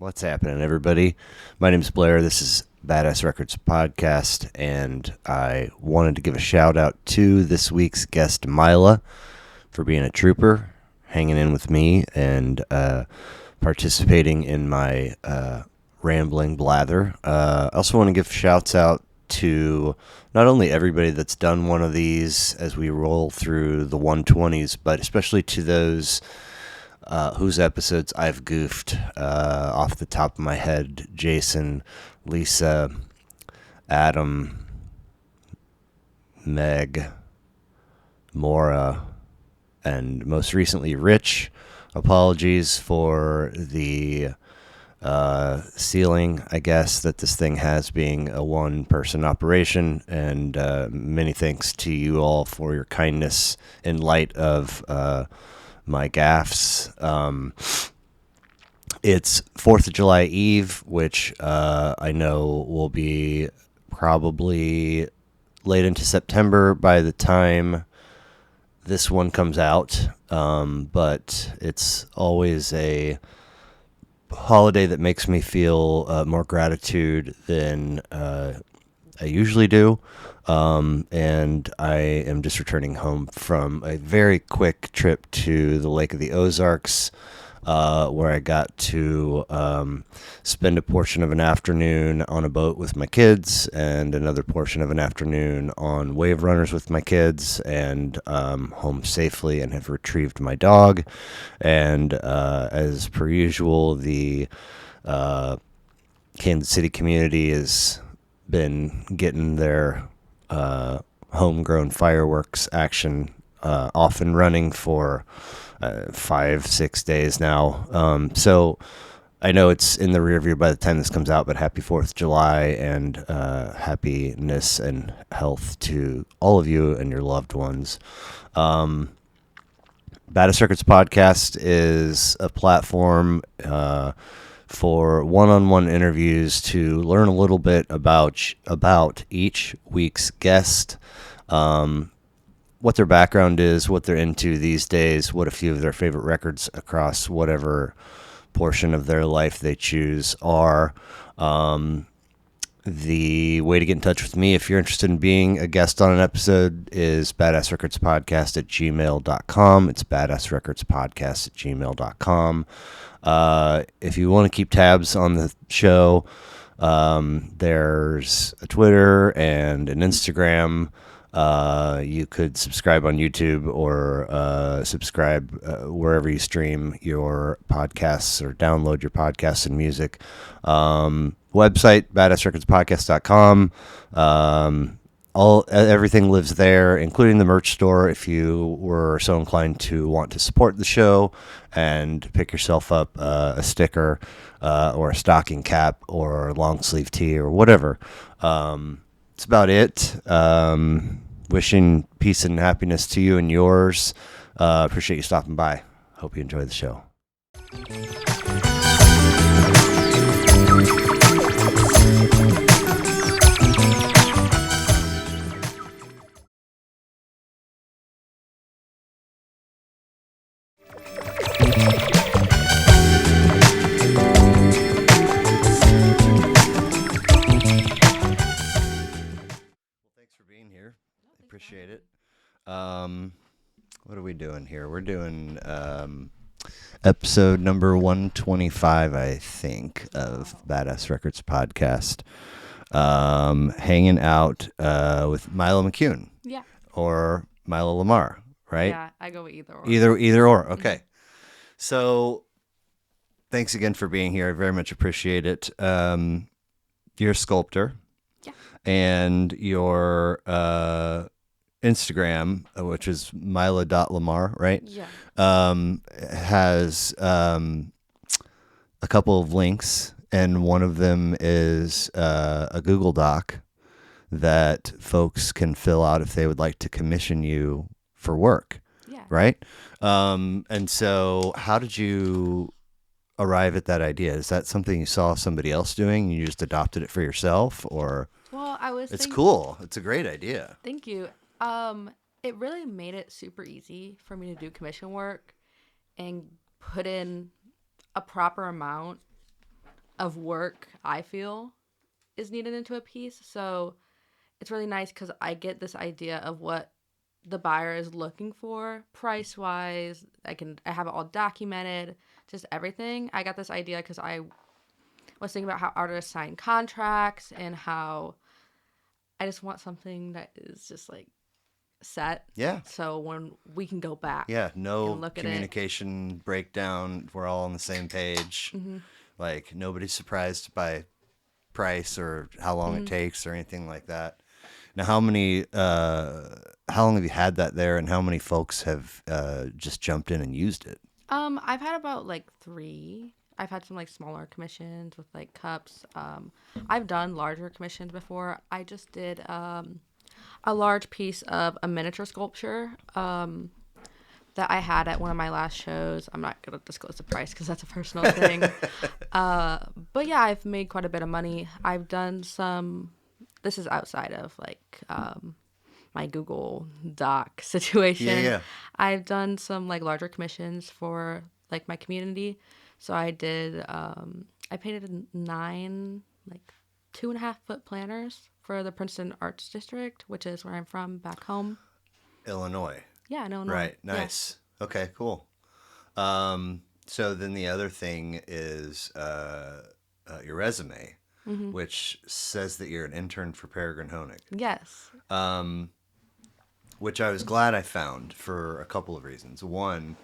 What's happening, everybody? My name's Blair. This is Badass Records Podcast, and I wanted to give a shout out to this week's guest, Myla, for being a trooper, hanging in with me, and participating in my rambling blather. I also want to give shouts out to not only everybody that's done one of these as we roll through the 120s, but especially to those whose episodes I've goofed off the top of my head. Jason, Lisa, Adam, Meg, Maura, and most recently Rich. Apologies for the ceiling, I guess, that this thing has, being a one-person operation, and many thanks to you all for your kindness in light of my gaffes. It's 4th of July Eve, which I know will be probably late into September by the time this one comes out. But it's always a holiday that makes me feel more gratitude than I usually do. And I am just returning home from a very quick trip to the Lake of the Ozarks, where I got to spend a portion of an afternoon on a boat with my kids and another portion of an afternoon on wave runners with my kids, and home safely and have retrieved my dog. And as per usual, the Kansas City community has been getting their homegrown fireworks action off and running for 5-6 days now. So I know it's in the rear view by the time this comes out, but happy 4th of July, and happiness and health to all of you and your loved ones. Badass Records Podcast is a platform for one-on-one interviews to learn a little bit about each week's guest, what their background is, what they're into these days, what a few of their favorite records across whatever portion of their life they choose are. The way to get in touch with me if you're interested in being a guest on an episode is badassrecordspodcast@gmail.com. It's badassrecordspodcast@gmail.com. If you want to keep tabs on the show, there's a Twitter and an Instagram. You could subscribe on YouTube or subscribe wherever you stream your podcasts or download your podcasts and music. Website, badassrecordspodcast.com. Everything lives there, including the merch store, if you were so inclined to want to support the show and pick yourself up a sticker or a stocking cap or a long sleeve tee or whatever. That's about it. Wishing peace and happiness to you and yours. Appreciate you stopping by. Hope you enjoy the show. Appreciate it. What are we doing here? We're doing episode number 125, I think, of Badass Records Podcast. Hanging out with Myla McCune. Yeah. Or Myla Lamar, right? Yeah, I go with either or. Either or. Okay. So thanks again for being here. I very much appreciate it. You're a sculptor. Yeah. And your Instagram, which is myla.lamar, right? Yeah. Has a couple of links, and one of them is a Google Doc that folks can fill out if they would like to commission you for work. Yeah. Right? And so how did you arrive at that idea? Is that something you saw somebody else doing and you just adopted it for yourself, or? Well, It's cool. It's a great idea. Thank you. It really made it super easy for me to do commission work and put in a proper amount of work I feel is needed into a piece. So it's really nice because I get this idea of what the buyer is looking for price wise. I have it all documented, just everything. I got this idea because I was thinking about how artists sign contracts and how I just want something that is just like set. Yeah. So when we can go back Yeah, and no look at it. communication breakdown. We're all on the same page. Mm-hmm. Like nobody's surprised by price or how long it Mm-hmm. takes or anything like that. Now, how long have you had that there, and how many folks have just jumped in and used it? I've had about like 3. I've had some like smaller commissions with like cups. I've done larger commissions before. I just did a large piece of a miniature sculpture that I had at one of my last shows. I'm not gonna disclose the price because that's a personal thing. But yeah, I've made quite a bit of money. I've done some. This is outside of like my Google Doc Yeah, situation. yeah. I've done some like larger commissions for like my community. So I did. I painted 9 like 2.5 foot planners for the Princeton Arts District, which is where I'm from back home. Illinois. Yeah, in Illinois. Right. Yeah. Nice. Okay, cool. So then the other thing is your resume, Mm-hmm. which says that you're an intern for Peregrine Honig, Yes. which I was glad I found for a couple of reasons. One,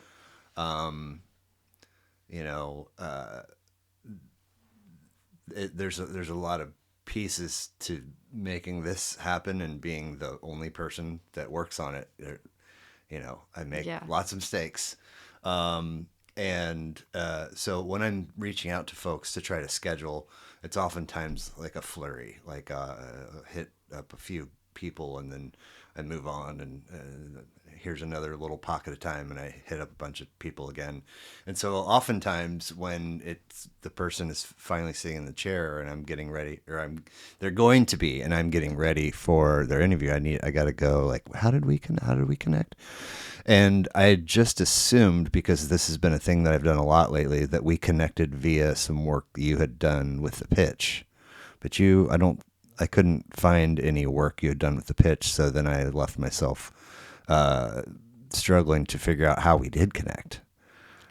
you know, there's a lot of pieces to making this happen, and being the only person that works on it. I make Yeah. lots of mistakes. And so when I'm reaching out to folks to try to schedule, it's oftentimes like a flurry, like hit up a few people and then I move on, and here's another little pocket of time, and I hit up a bunch of people again. And so oftentimes when it's the person is finally sitting in the chair and I'm getting ready, or they're going to be, and I'm getting ready for their interview, I got to go like, how did we connect? And I just assumed, because this has been a thing that I've done a lot lately, that we connected via some work you had done with the pitch. But I couldn't find any work you had done with the pitch. So then I left myself struggling to figure out how we did connect.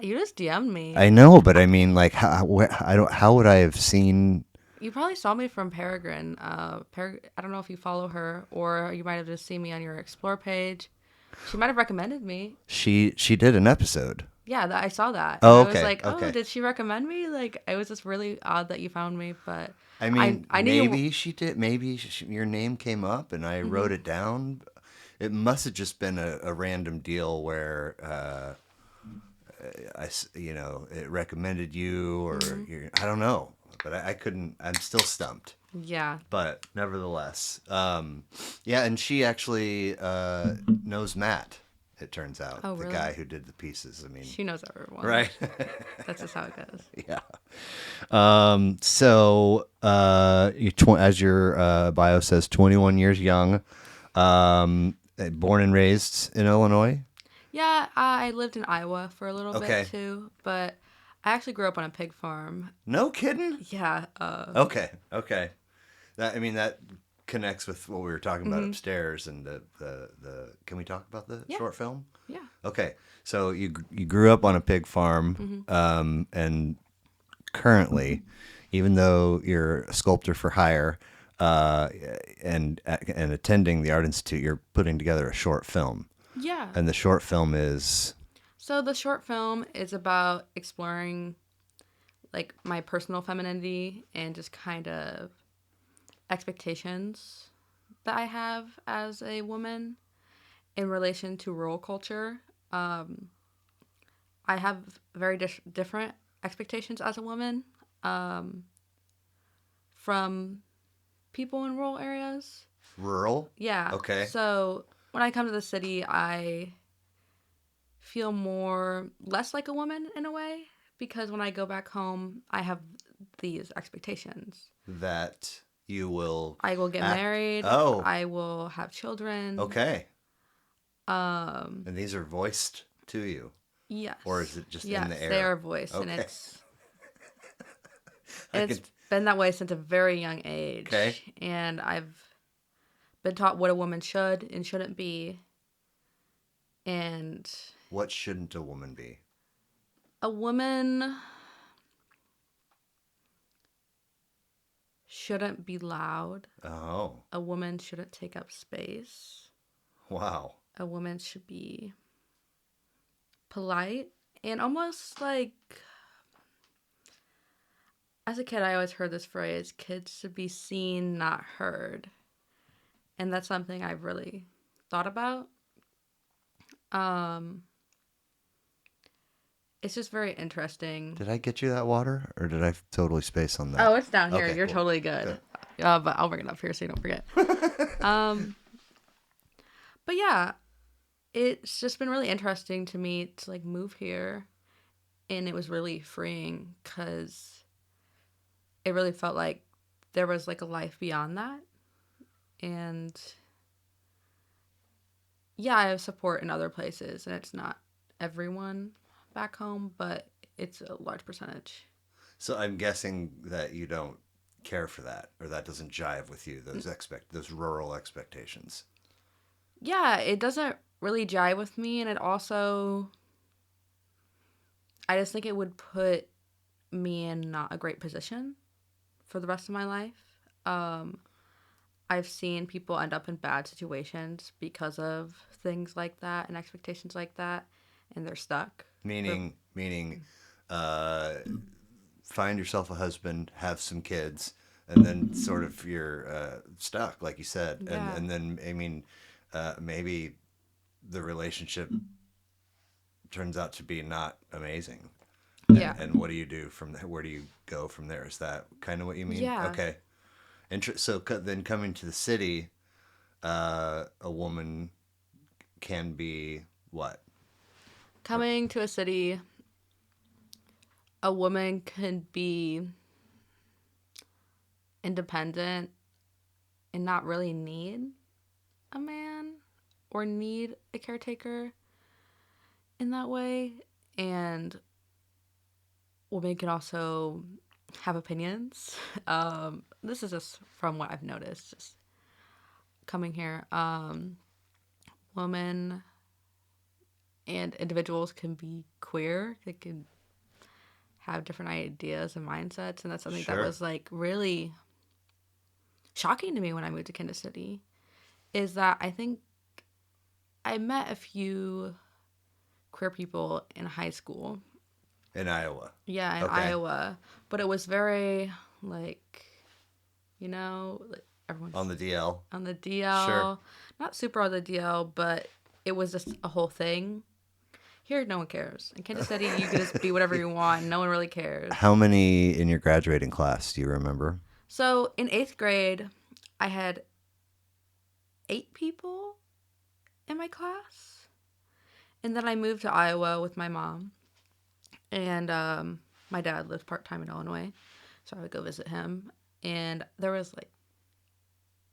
You just DM'd me. I know, but I mean, like, how would I have seen? You probably saw me from Peregrine. I don't know if you follow her or you might have just seen me on your Explore page. She might have recommended me. She did an episode. Yeah, I saw that. And Oh, I was okay, like, oh, okay. did she recommend me? Like, it was just really odd that you found me, but I mean, I knew you. maybe she did. Maybe your name came up and I wrote it down. It must have just been a random deal where it recommended you, or I don't know, but I couldn't. I'm still stumped. Yeah. But nevertheless, yeah, and she actually knows Matt. It turns out, Oh, the really? guy who did the pieces. I mean, She knows everyone. right? That's just how it goes. Yeah. So, as your bio says, 21 years young, born and raised in Illinois. Yeah, I lived in Iowa for a little Okay. bit too, but I actually grew up on a pig farm. No kidding. Yeah. Okay. Okay. That connects with what we were talking about upstairs, and the. Can we talk about the Yeah. short film? Yeah. Okay. So you grew up on a pig farm, and currently, even though you're a sculptor for hire, and attending the Art Institute, you're putting together a short film, Yeah. and the short film is So the short film is about exploring like my personal femininity and just kind of expectations that I have as a woman in relation to rural culture. I have very different expectations as a woman from people in rural areas. rural. Yeah. Okay. So when I come to the city, I feel less like a woman in a way because when I go back home, I have these expectations. That you will. I will get married. Oh. I will have children. Okay. And these are voiced to you. Yes. Or is it just in the air? They are voiced, and Okay. it's I And it's could. been that way since a very young Okay. age. And I've been taught what a woman should and shouldn't be. And What shouldn't a woman be? a woman shouldn't be loud. Oh, A woman shouldn't take up space. wow. A woman should be polite and almost like, as a kid, I always heard this phrase, kids should be seen, not heard. And that's something I've really thought about. Um, it's just very interesting. Did I get you that water, or did I totally space on that? Oh, it's down here. Okay, You're cool. totally Good. good. But I'll bring it up here so you don't forget. Um, but yeah, it's just been really interesting to me to like move here, and it was really freeing because it really felt like there was like a life beyond that, and yeah, I have support in other places, and it's not everyone back home, but it's a large percentage. So I'm guessing that you don't care for that, or that doesn't jive with you. Those rural expectations. Yeah, it doesn't really jive with me, and it also, I just think it would put me in not a great position for the rest of my life. Um, I've seen people end up in bad situations because of things like that and expectations like that, and they're stuck. For, Meaning, uh, find yourself a husband, have some kids, and then sort of you're stuck, like you said, yeah, and then I mean, maybe the relationship turns out to be not amazing. yeah, And what do you do from there? Where do you go from there? Is that kind of what you mean? yeah. Okay. So then coming to the city, a woman can be what? Or, Coming to a city, a woman can be independent and not really need a man or need a caretaker in that way. And women can also have opinions. This is just from what I've noticed, just coming here. Women and individuals can be queer. They can have different ideas and mindsets, and that's something that sure. was like really shocking to me when I moved to Kansas City. Is that I think I met a few queer people in high school. In Iowa. Yeah, in Okay. Iowa, but it was very like, like everyone's On the DL. on the Sure. DL, not super on the DL, but it was just a whole thing. Here, no one cares. In Kansas City, you can just be whatever you want. And no one really cares. How many in your graduating class do you remember? So in eighth grade, I had 8 people in my class, and then I moved to Iowa with my mom, and my dad lived part time in Illinois, so I would go visit him. And there was like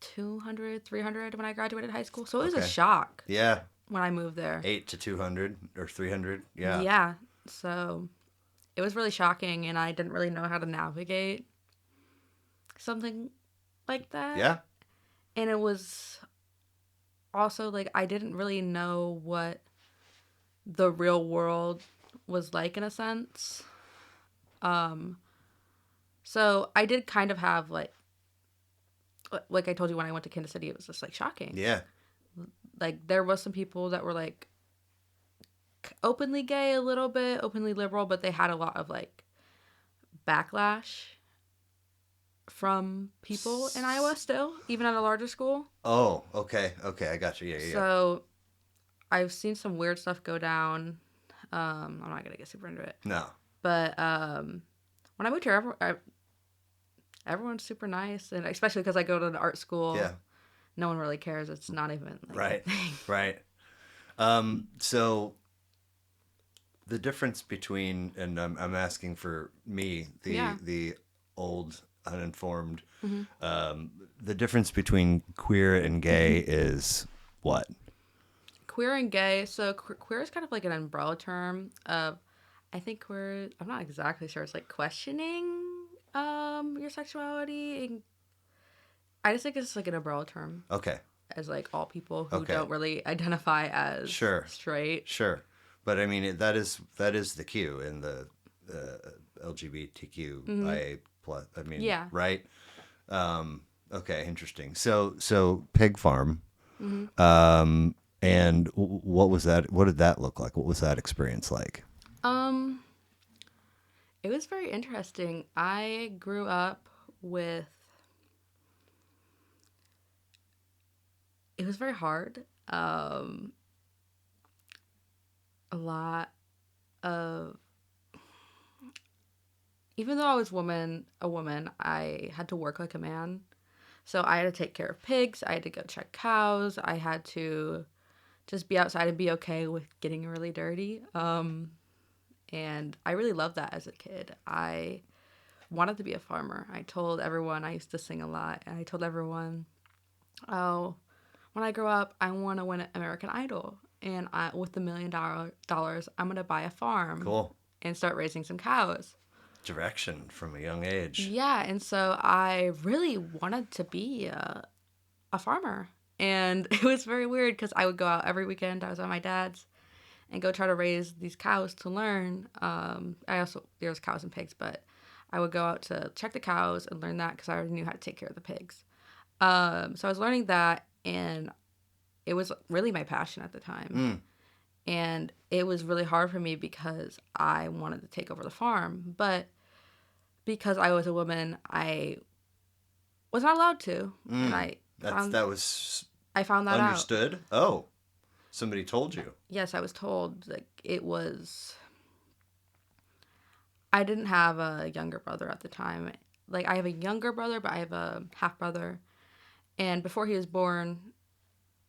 200, 300 when I graduated high school, so it was a Okay. shock Yeah. when I moved there. 8 to 200 or 300. Yeah. Yeah, so it was really shocking, and I didn't really know how to navigate something like that. Yeah. And it was also like I didn't really know what the real world was like in a sense. Um, so I did kind of have like I told you when I went to Kansas City, it was just like shocking. Yeah. Like there was some people that were like openly gay a little bit, openly liberal, but they had a lot of like backlash from people in Iowa still, even at a larger school. Oh, okay. Okay. I got you. Yeah. Yeah. So I've seen some weird stuff go down. I'm not gonna get super into it, No. but when I moved here, everyone's super nice, and especially because I go to an art school, Yeah. no one really cares. It's not even like Right. a thing. Right. So the difference between, and I'm asking for me, Yeah. the old uninformed, Hmm. the difference between queer and gay is what? Queer and gay. So queer is kind of like an umbrella term of, I think queer. I'm not exactly sure. It's like questioning Your sexuality. I just think it's like an umbrella term, Okay. as like all people who Okay. don't really identify as Sure. straight. Sure. But I mean, that is the Q in the Mm-hmm. LGBTQIA plus. I mean, Yeah. right? Okay, interesting. So pig farm. Mm-hmm. And what was that? What did that look like? What was that experience like? Um, it was very interesting. I grew up with. It was very hard. A lot of even though I was a woman, I had to work like a man. So I had to take care of pigs. I had to go check cows. I had to just be outside and be okay with getting really dirty. And I really loved that as a kid. I wanted to be a farmer. I told everyone I used to sing a lot, and I told everyone, "Oh, when I grow up, I want to win American Idol, and with the $1 million, I'm gonna buy a farm Cool. and start raising some cows." Direction from a young age. Yeah, and so I really wanted to be a farmer. And it was very weird because I would go out every weekend. I was at my dad's and go try to raise these cows to learn. I also, there was cows and pigs, but I would go out to check the cows and learn that because I already knew how to take care of the pigs. So I was learning that, and it was really my passion at the time. Mm. And it was really hard for me because I wanted to take over the farm. But because I was a woman, I was not allowed to. And Mm. That was I found that out. understood. Oh, somebody told you. Yes, I was told like it was. I didn't have a younger brother at the time. Like I have a younger brother, but I have a half brother. And before he was born,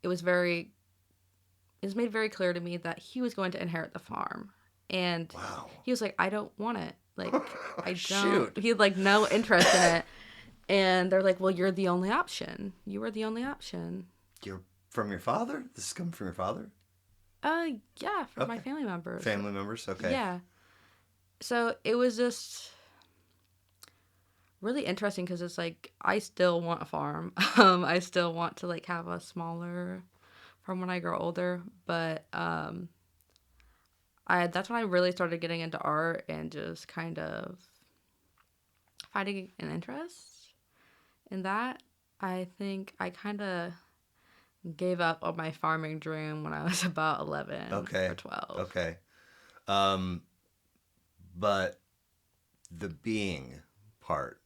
it was very it was made very clear to me that he was going to inherit the farm. And Wow. he was like, I don't want it. Like I don't. Shoot. He had like no interest in it. And they're like, well, you're the only option. You were the only option. You're from your father? This is coming from your father? Yeah, from my Okay. family members. Family members? Okay. Yeah. So it was just really interesting because it's like I still want a farm. I still want to like have a smaller farm when I grow older, but I that's when I really started getting into art and just kind of finding an interest in that. I think I kind of gave up on my farming dream when I was about 11 or Okay. 12. Okay. Um, but the being part,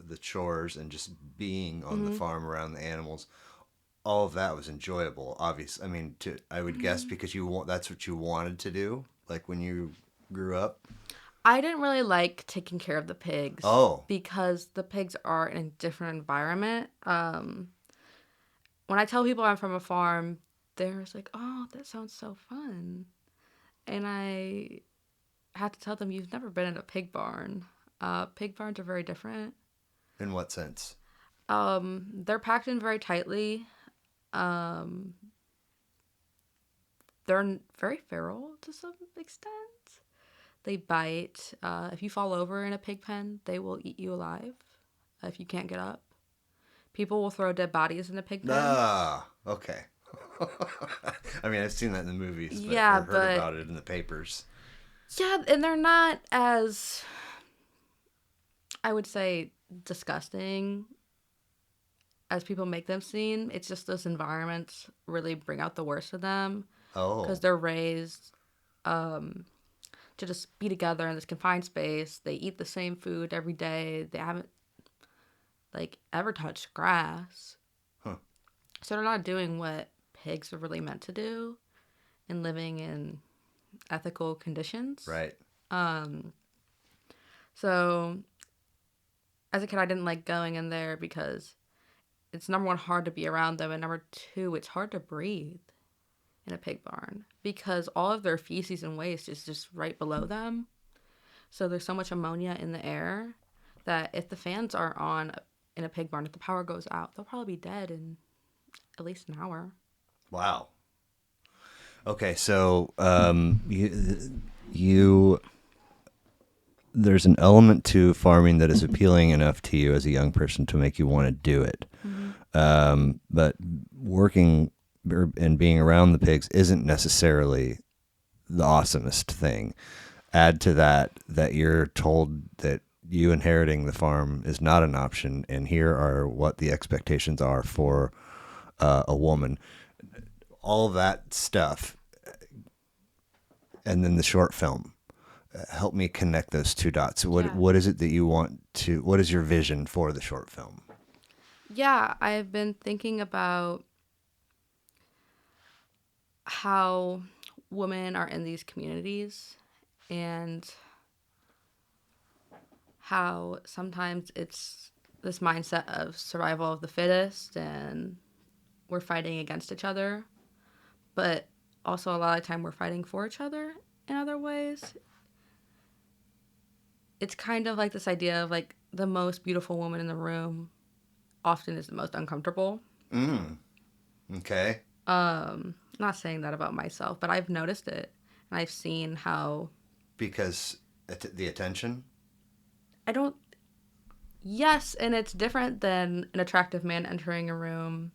the chores and just being on the Mm-hmm. farm around the animals, all of that was enjoyable. Obviously, I mean, I would guess because that's what you wanted to do, like when you grew up. I didn't really like taking care of the pigs Oh, because the pigs are in a different environment. When I tell people I'm from a farm, they're just like, "Oh, that sounds so fun," and I had to tell them, "You've never been in a pig barn. Pig barns are very different. in what sense? They're packed in very tightly. Um, they're very feral to some extent. They bite. If you fall over in a pig pen, they will eat you alive if you can't get up. People will throw dead bodies in the pig pen. Ah, okay. I mean, I've seen that in the movies, but Yeah, or heard but about it in the papers. yeah, and they're not as I would say disgusting as people make them seem. It's just those environments really bring out the worst of them because Oh, they're raised to just be together in this confined space. They eat the same food every day. They haven't like ever touched grass. huh. So they're not doing what pigs are really meant to do and living in ethical conditions. Right. So as a kid, I didn't like going in there because it's number one, hard to be around them, and number two, it's hard to breathe in a pig barn because all of their feces and waste is just right below them. So there's so much ammonia in the air that if the fans aren't on in a pig barn, if the power goes out, they'll probably be dead in at least an hour. Wow. Okay, so you there's an element to farming that is appealing enough to you as a young person to make you want to do it. Mm-hmm. But working and being around the pigs isn't necessarily the awesomest thing. Add to that you're told that you inheriting the farm is not an option, and here are what the expectations are for a woman. All that stuff, and then the short film. Help me connect those two dots. Yeah. What is it that you want to? What is your vision for the short film? Yeah, I've been thinking about how women are in these communities and how sometimes it's this mindset of survival of the fittest and we're fighting against each other, but also a lot of time we're fighting for each other in other ways. It's kind of like this idea of like the most beautiful woman in the room often is the most uncomfortable. Mm. Okay. Not saying that about myself, but I've noticed it and I've seen how Because the attention. I don't. Yes, and it's different than an attractive man entering a room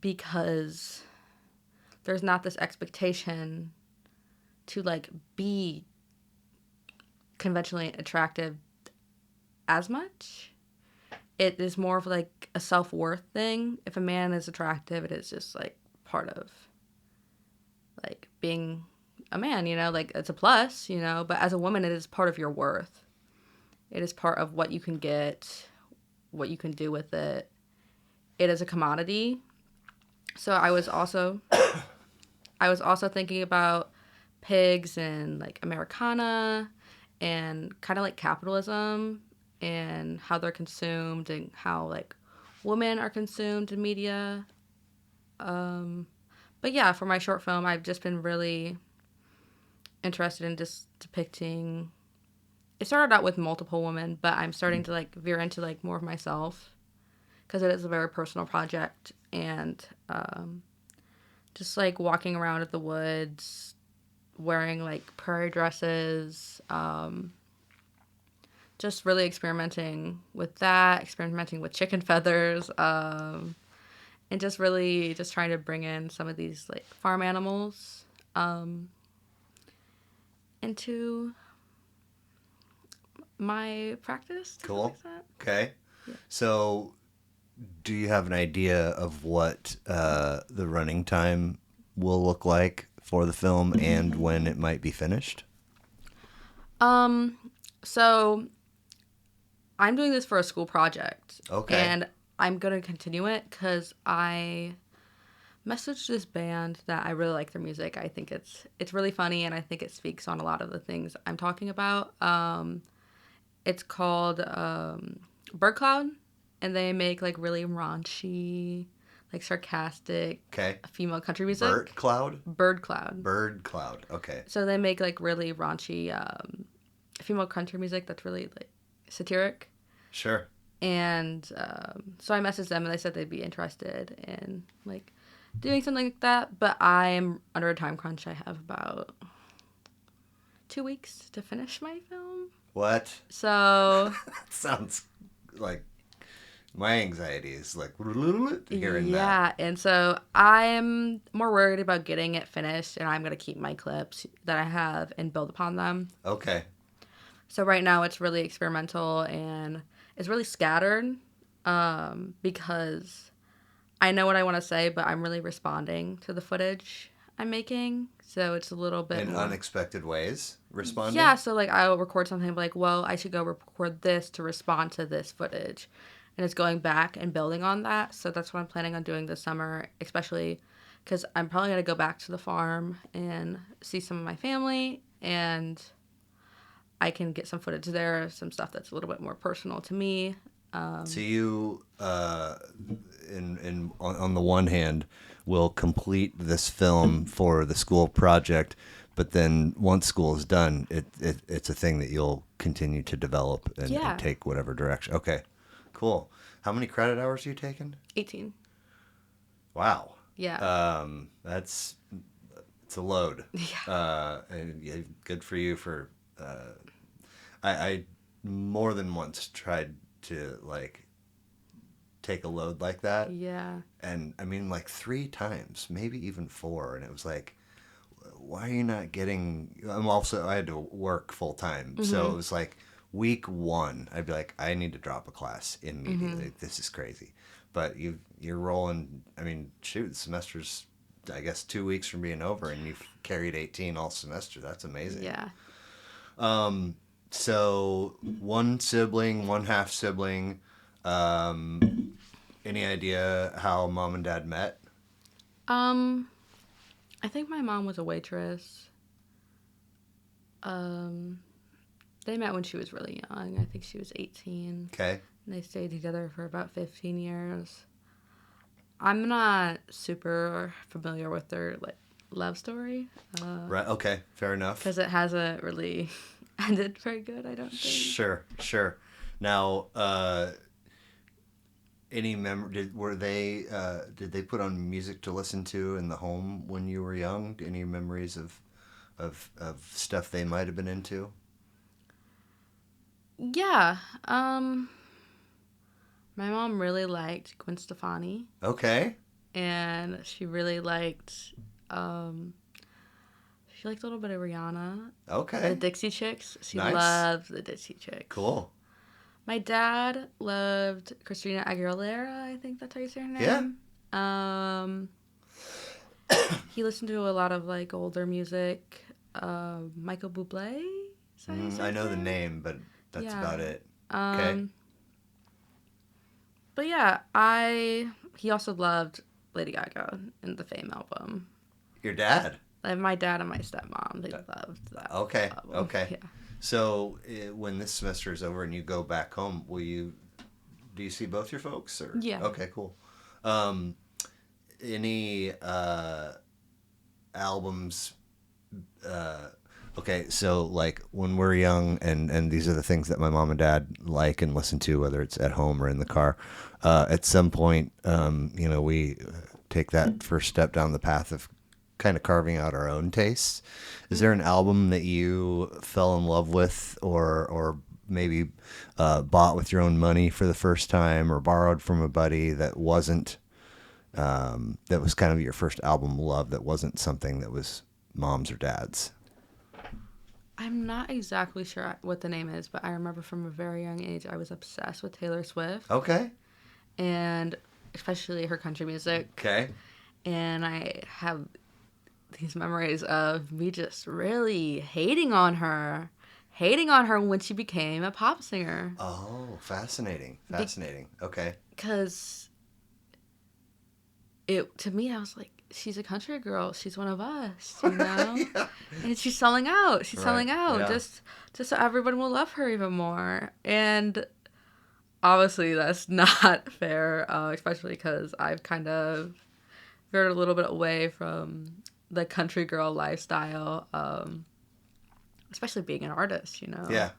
because there's not this expectation to like be conventionally attractive as much. It is more of like a self-worth thing. If a man is attractive, it is just like part of like being a man, like it's a plus, but as a woman it is part of your worth. It is part of what you can get, what you can do with it. It is a commodity. So I was also thinking about pigs and like Americana and kind of like capitalism and how they're consumed and how like women are consumed in media. But yeah, for my short film, I've just been really interested in just depicting. It started out with multiple women, but I'm starting to like veer into like more of myself because it is a very personal project and just like walking around at the woods, wearing like prairie dresses, just really experimenting with that, experimenting with chicken feathers, and just really just trying to bring in some of these like farm animals into my practice. Does that Cool. make sense? Okay. Yeah. So, do you have an idea of what the running time will look like for the film and when it might be finished? Um, so I'm doing this for a school project, Okay. and I'm gonna continue it because I messaged this band that I really like their music. I think it's really funny, and I think it speaks on a lot of the things I'm talking about. It's called Bird Cloud, and they make like really raunchy, like sarcastic Okay. female country Burt music. Cloud? Bird Cloud. Bird Cloud. Okay. So they make like really raunchy female country music that's really like satiric. Sure. And so I messaged them and they said they'd be interested in like doing something like that. But I'm under a time crunch. I have about 2 weeks to finish my film. What? So That sounds like my anxiety is like hearing that. yeah, and so I'm more worried about getting it finished, and I'm gonna keep my clips that I have and build upon them. Okay. So right now it's really experimental and it's really scattered because I know what I want to say, but I'm really responding to the footage I'm making. So it's a little bit In more. unexpected ways, responding? Yeah, so like I'll record something like, well, I should go record this to respond to this footage. And it's going back and building on that. So that's what I'm planning on doing this summer, especially because I'm probably going to go back to the farm and see some of my family. And I can get some footage there, some stuff that's a little bit more personal to me. So you, on the one hand, will complete this film for the school project, but then once school is done, it's a thing that you'll continue to develop and Yeah, take whatever direction. Okay, cool. How many credit hours are you taking? 18. Wow. Yeah. That's it's a load. Yeah. And yeah, good for you for. I more than once tried to like take a load like that, Yeah. and I mean like 3 times, maybe even four, and it was like, why are you not getting? I had to work full time, so it Mhm. was like week one, I'd be like, I need to drop a class immediately. Mhm. Like, this is crazy. But you're rolling. I mean, shoot, the semester's I guess 2 weeks from being over, and you've carried 18 all semester. That's amazing. Yeah. So one sibling, one half sibling. Um, any idea how mom and dad met? Um, I think my mom was a waitress. Um, they met when she was really young. I think she was 18. Okay. And they stayed together for about 15 years. I'm not super familiar with their like love story Right. Okay. Fair enough. because it hasn't really ended very good, I don't think. Sure. Sure. Now, any were they did they put on music to listen to in the home when you were young? Any memories of stuff they might have been into? Yeah. Um, my mom really liked Gwen Stefani, Okay. and um, she liked a little bit of Rihanna. The Okay. Dixie Chicks. She Nice. loved the Dixie Chicks. Cool. My dad loved Christina Aguilera. I think that's how you say her Yeah. name. Um, he listened to a lot of like older music. Michael Bublé. Is that how you say I his know the name? name, but that's Yeah. about it. Okay. Um, but yeah, I he also loved Lady Gaga in the Fame album. Your dad. Like my dad and my stepmom, they loved that Okay. album. Okay. Yeah. So when this semester is over and you go back home, will you do you see both your folks or Yeah. okay, cool. Um, any albums okay, so like when we're young and these are the things that my mom and dad like and listen to whether it's at home or in the car, at some point we take that first step down the path of kind of carving out our own tastes. Is there an album that you fell in love with or maybe bought with your own money for the first time or borrowed from a buddy that wasn't that was kind of your first album love that wasn't something that was mom's or dad's? I'm not exactly sure what the name is, but I remember from a very young age I was obsessed with Taylor Swift Okay. and especially her country music. Okay. And I have these memories of me just really hating on her when she became a pop singer. Oh, fascinating. Fascinating. Okay. Because it to me, I was like, she's a country girl. She's one of us, you know. Yeah. And she's selling out. She's Right. selling out Yeah. just so everyone will love her even more. And obviously, that's not fair, especially because I've kind of veered a little bit away from the country girl lifestyle, especially being an artist, you know. Yeah.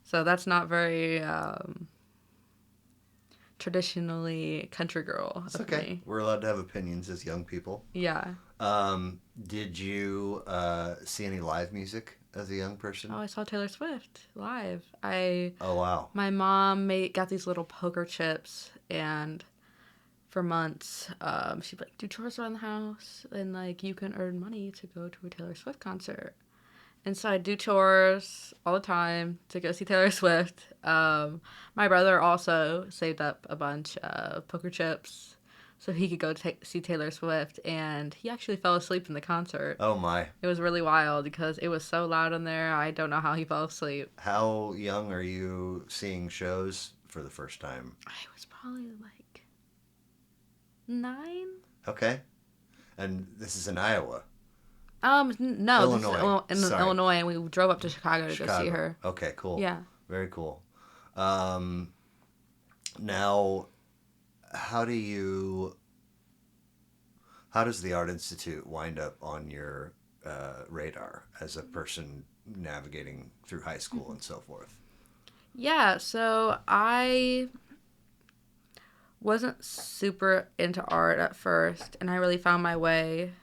So that's not very traditionally country girl It's of okay. me. We're allowed to have opinions as young people. Yeah. Did you see any live music as a young person? Oh, I saw Taylor Swift live. Oh, wow. My mom got these little poker chips, and for months, she'd be like, do chores around the house, and like you can earn money to go to a Taylor Swift concert. And so I do chores all the time to go see Taylor Swift. My brother also saved up a bunch of poker chips so he could go see Taylor Swift, and he actually fell asleep in the concert. Oh, my. It was really wild because it was so loud in there. I don't know how he fell asleep. How young are you seeing shows for the first time? I was probably like 9. Okay. And this is in Iowa. No, Illinois. this is in Sorry. Illinois, and we drove up to Chicago to go see Chicago. her. Okay, cool. Yeah. Very cool. Now, how does the Art Institute wind up on your radar as a person navigating through high school and so forth? Yeah, so I wasn't super into art at first, and I really found my way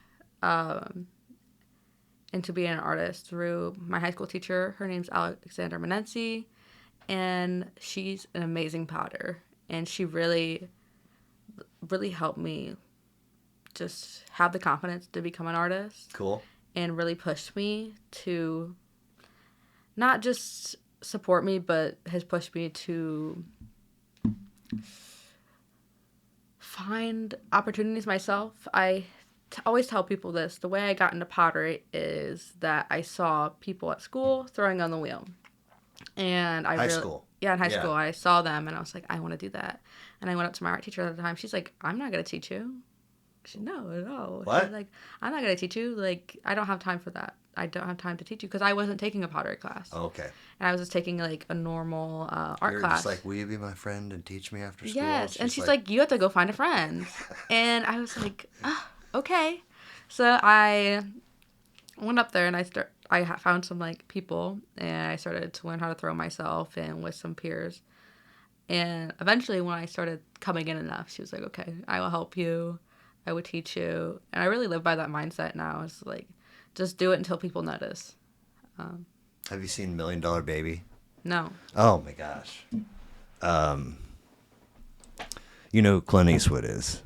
into being an artist through my high school teacher. Her name's Alexandra Menenzi, and she's an amazing potter. And she really, really helped me just have the confidence to become an artist. Cool. And really pushed me to not just support me, but has pushed me to find opportunities myself. I always tell people this. The way I got into pottery is that I saw people at school throwing on the wheel. And I High really, school. yeah, in high Yeah. school, I saw them and I was like, I want to do that. And I went up to my art teacher at the time. She's like, I'm not going to teach you. She, no. What? She's like, I'm not going to teach you. Like, I don't have time for that. I don't have time to teach you because I wasn't taking a pottery class. Okay. And I was just taking like a normal art You're class. just like, will you be my friend and teach me after school? Yes. And she's like, you have to go find a friend. And I was like, okay. So I went up there and I found some like people and I started to learn how to throw myself and with some peers. And eventually when I started coming in enough, she was like, okay, I will help you. I would teach you. And I really live by that mindset now. It's like, just do it until people notice. Have you seen $1 Million Baby? No. Oh my gosh. You know who Clint Eastwood is?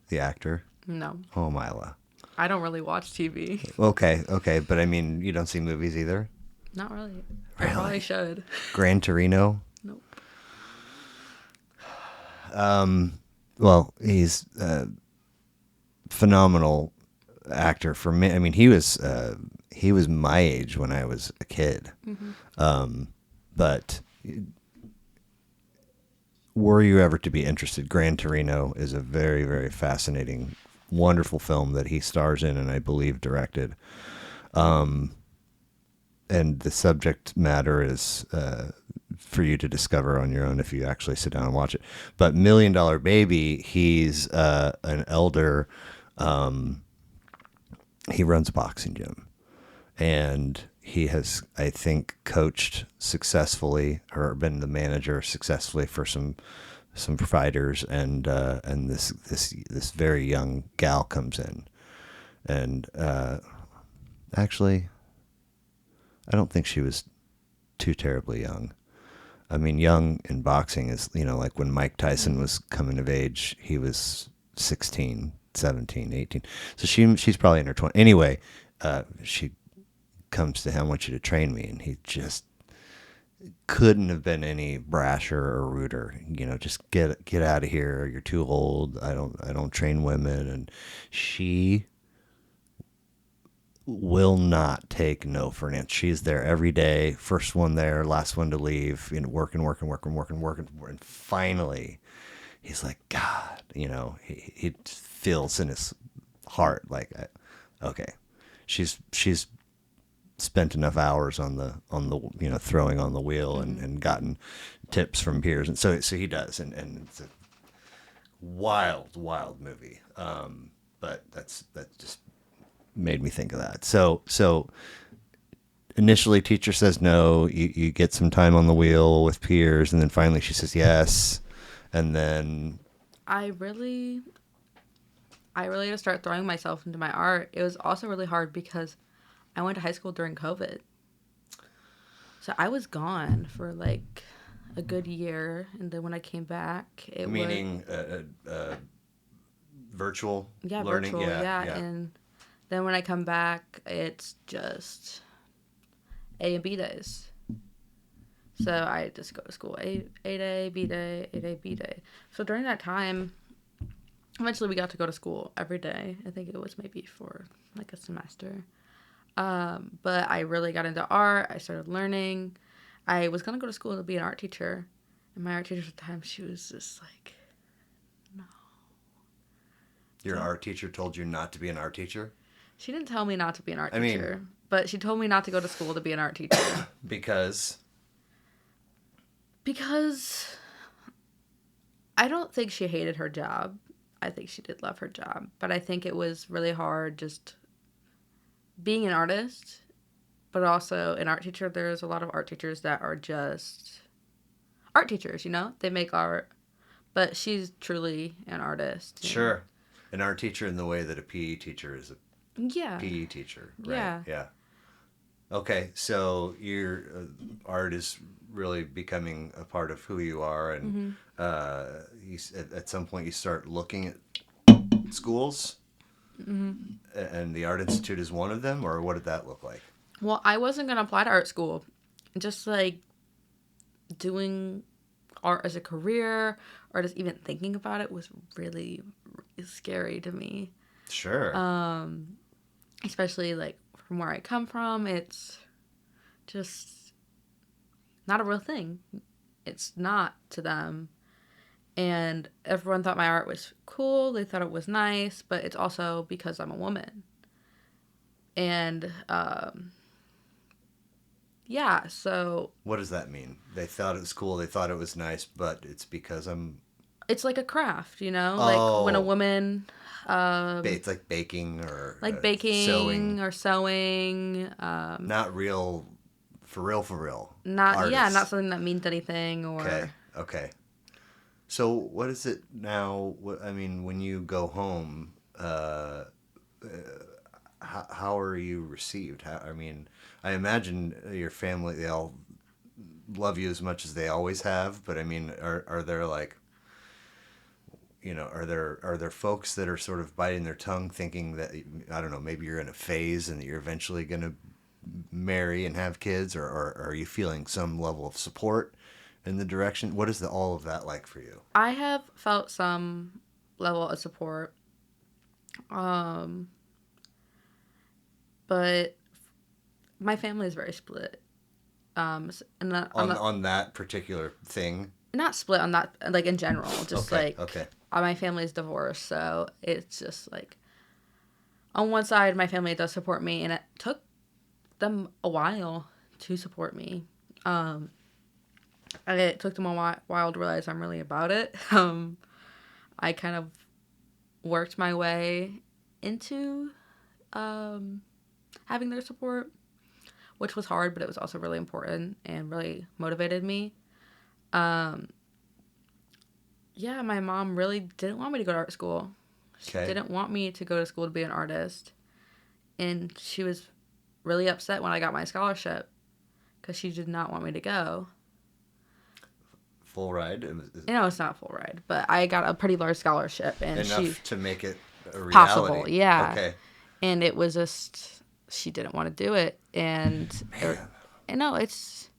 The actor? No. Oh, Myla. I don't really watch TV. Okay, but I mean, you don't see movies either? Not really. Really? I probably should. Gran Torino? Nope. Well, he's a phenomenal actor for me. I mean, he was my age when I was a kid. But were you ever to be interested, Gran Torino is a very, very fascinating, wonderful film that he stars in and I believe directed. And the subject matter is for you to discover on your own if you actually sit down and watch it. But $1 Million Baby, he's an elder. He runs a boxing gym, and he has, I think, coached successfully or been the manager successfully for some fighters, and this very young gal comes in, and actually, I don't think she was too terribly young. I mean, young in boxing is, like when Mike Tyson was coming of age, he was 16, 17, 18. So she's probably in her 20s. Anyway, she comes to him, I want you to train me. And he just couldn't have been any brasher or ruder. Just get out of here. You're too old. I don't train women. And she will not take no for an inch. She's there every day, first one there, last one to leave, working. And finally, he's like, God, he feels in his heart like, okay, she's spent enough hours on the throwing on the wheel and gotten tips from peers, and so he does, and it's a wild movie. But that just made me think of that. So initially teacher says no, you get some time on the wheel with peers, and then finally she says yes, and then I really had to start throwing myself into my art. It was also really hard because I went to high school during COVID. So I was gone for like a good year, and then when I came back, meaning virtual learning. Virtual, yeah. And then when I come back, it's just A and B days. So I just go to school A day, B day, A day, B day. So during that time, eventually we got to go to school every day. I think it was maybe for like a semester. But I really got into art. I started learning. I was going to go to school to be an art teacher. And my art teacher at the time, she was just like, no. Your art teacher told you not to be an art teacher? She didn't tell me not to be an art teacher. But she told me not to go to school to be an art teacher. Because I don't think she hated her job. I think she did love her job. But I think it was really hard just being an artist, but also an art teacher. There's a lot of art teachers that are just art teachers, They make art. But she's truly an artist. Sure. An art teacher in the way that a PE teacher is a Yeah. PE teacher, right? Yeah. Yeah. Okay, so your art is really becoming a part of who you are, and Mm-hmm. at some point you start looking at schools, Mm-hmm. and the Art Institute is one of them, or what did that look like? Well, I wasn't gonna apply to art school. Just like doing art as a career or just even thinking about it was really, really scary to me. Sure. Especially like from where I come from, it's just not a real thing. It's not to them. And everyone thought my art was cool. They thought it was nice, but it's also because I'm a woman. And yeah, so What does that mean? They thought it was cool. They thought it was nice, but it's because I'm. it's like a craft, you know? Like when a Oh, woman it's like baking or like sewing. baking or sewing, Not real, for real not yeah, not artists. something that means anything Okay. or Okay. So what is it now? I mean, when you go home, how are you received? I mean, I imagine your family, they all love you as much as they always have, but I mean, are there like, are there folks that are sort of biting their tongue thinking that, I don't know, maybe you're in a phase and that you're eventually going to marry and have kids, or are you feeling some level of support in the direction? What is all of that like for you? I have felt some level of support. Um, but my family is very split. And on On the on that particular thing? not split on that like in general, just Okay, like okay. my family's divorced, so it's just like on one side my family does support me, and it took them a while to support me. Um, and it took them a while to realize I'm really about it. I kind of worked my way into um, having their support, which was hard, but it was also really important and really motivated me. Um, yeah, my mom really didn't want me to go to art school. She Okay. didn't want me to go to school to be an artist. And she was really upset when I got my scholarship because she did not want me to go. Full ride? You know, it's not a full ride, but I got a pretty large scholarship, and she Enough to make it a possible, reality. yeah. Okay. And it was just she didn't want to do it, and Man. you know, it's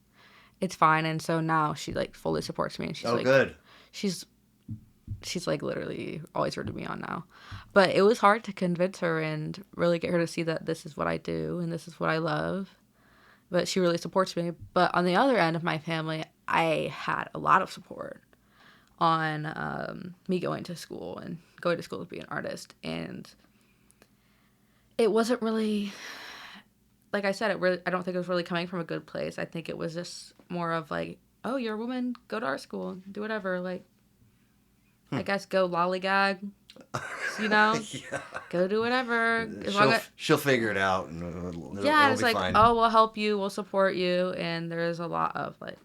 fine. And so now she like fully supports me, and Oh, good. she's she's like literally always rooted me on now. But it was hard to convince her and really get her to see that this is what I do and this is what I love. But she really supports me. But on the other end of my family, I had a lot of support on me going to school and going to school to be an artist. And it wasn't really, like I said, I don't think it was really coming from a good place. I think it was just more of like, oh, you're a woman, go to art school, do whatever. Like, I guess go lollygag, you know, Yeah. go do whatever. As long She'll figure it out, and yeah, it'll it's be like, fine. oh, we'll help you, we'll support you, and there's a lot of like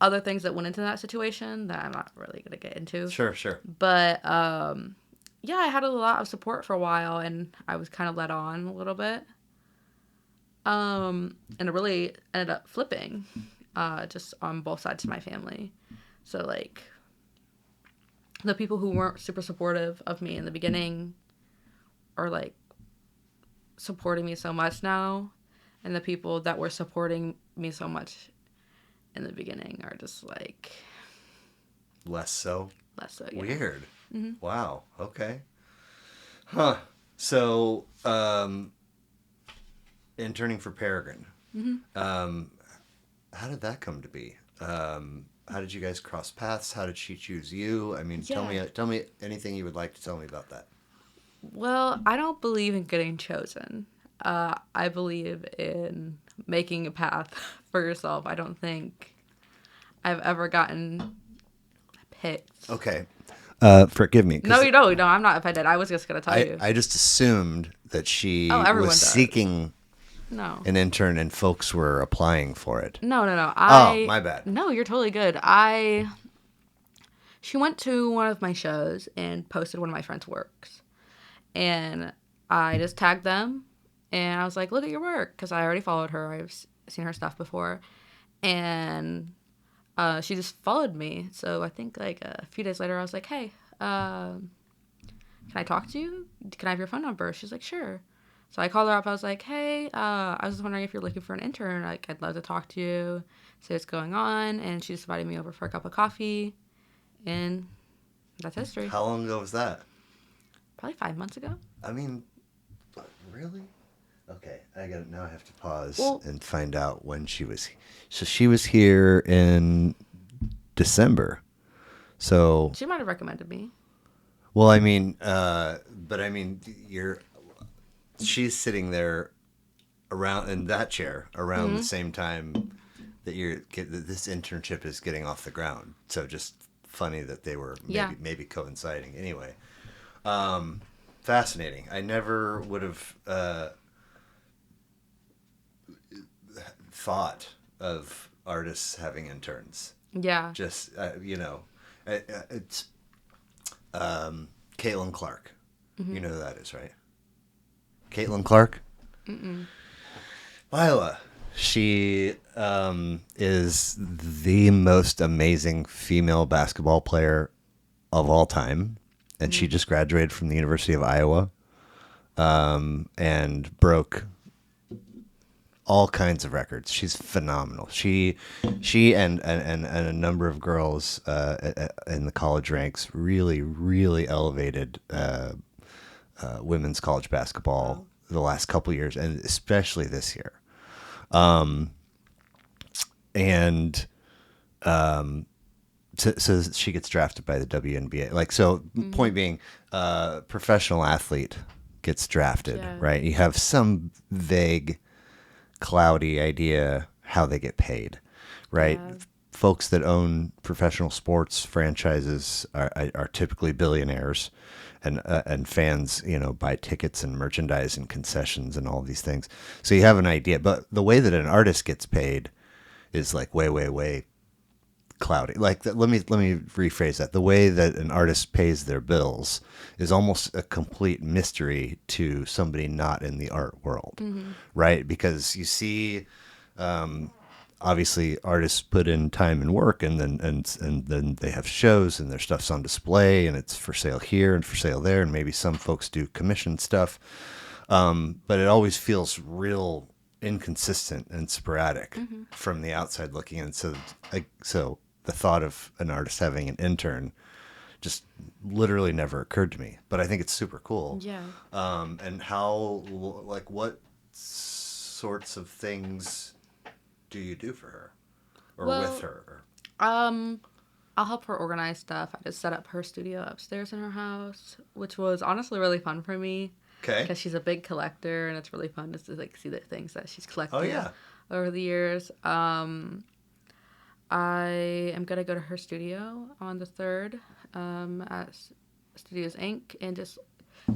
other things that went into that situation that I'm not really gonna get into. Sure, sure. But yeah, I had a lot of support for a while, and I was kind of led on a little bit. And it really ended up flipping, just on both sides of my family. So like the people who weren't super supportive of me in the beginning are like supporting me so much now, and the people that were supporting me so much in the beginning are just like Less so. less so. Yeah. Weird. Wow. Okay. Huh. So, interning for Peregrine. Um, how did that come to be? How did you guys cross paths? How did she choose you? I mean, Yeah. tell me anything you would like to tell me about that. Well, I don't believe in getting chosen. I believe in making a path for yourself. I don't think I've ever gotten picked. Okay. Forgive me. No, you don't. No, I'm not offended. I was just gonna tell you. I just assumed that she Oh, everyone was does. seeking No. an intern and folks were applying for it. No. Oh, my bad. No, you're totally good. She went to one of my shows and posted one of my friends' works. And I just tagged them, and I was like, "Look at your work," because I already followed her. I've seen her stuff before, and she just followed me. So I think like a few days later, I was like, "Hey, can I talk to you? Can I have your phone number?" She's like, "Sure." So I called her up. I was like, "Hey, I was just wondering if you're looking for an intern. Like, I'd love to talk to you, see what's going on." And she just invited me over for a cup of coffee, and that's history. How long ago was that? Probably 5 months ago. I mean, really? Okay, I got now. I have to pause Well, and find out when she was. So she was here in December. So, she might have recommended me. well, I mean, but I mean, she's sitting there around in that chair around the Hmm. same time that this internship is getting off the ground. So just funny that they were Yeah. maybe coinciding. Anyway, fascinating. I never would have thought of artists having interns. Yeah. Just it's Caitlin Clark. Hmm. You know who that is, right? Caitlin Clark. Mm-mm. Myla. She is the most amazing female basketball player of all time, and she Hmm. just graduated from the University of Iowa, and broke all kinds of records. She's phenomenal. She and a number of girls in the college ranks really elevated women's college basketball Wow. the last couple years, and especially this year. And so she gets drafted by the WNBA. Like, so Hmm. point being, professional athlete gets drafted, Yeah. right? You have some vague, cloudy idea how they get paid, right? Yeah. Folks that own professional sports franchises are typically billionaires, and fans, buy tickets and merchandise and concessions and all these things. So you have an idea, but the way that an artist gets paid is like way cloudy. Like, let me rephrase that. The way that an artist pays their bills is almost a complete mystery to somebody not in the art world, Hmm. right? Because you see, obviously artists put in time and work, and then they have shows and their stuff's on display and it's for sale here and for sale there, and maybe some folks do commission stuff, but it always feels real inconsistent and sporadic Hmm. from the outside looking in. So the thought of an artist having an intern just literally never occurred to me, but I think it's super cool. Yeah. And how, like, what sorts of things do you do for her or with Well, her? um, I'll help her organize stuff. I just set up her studio upstairs in her house, which was honestly really fun for me Okay. because she's a big collector, and it's really fun just to like see the things that she's Oh collected yeah. over the years. I am gonna go to her studio on the third, at Studios Inc. and just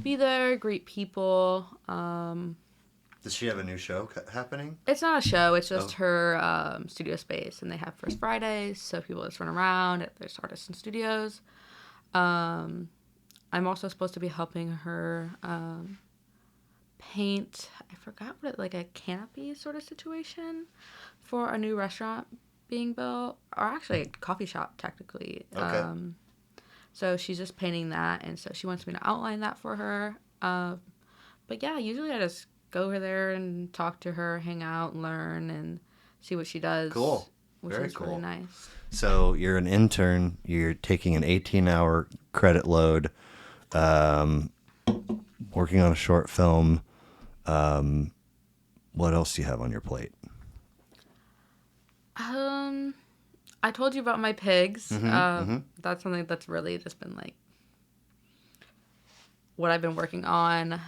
be there, greet people. Does she have a new show happening? It's not a show. It's just Oh, her studio space, and they have First Fridays, so people just run around. There's artists in studios. Um, I'm also supposed to be helping her paint. I forgot what it like a canopy sort of situation for a new restaurant being built, or actually a coffee shop technically. okay. So she's just painting that, and so she wants me to outline that for her. But yeah, usually I just go over there and talk to her, hang out, learn, and see what she does, Cool. which Very is really cool. nice. So you're an intern. You're taking an 18-hour credit load, um, working on a short film. Um, what else do you have on your plate? Um, I told you about my pigs. Mm-hmm. Mm-hmm. That's something that's really just been like what I've been working on.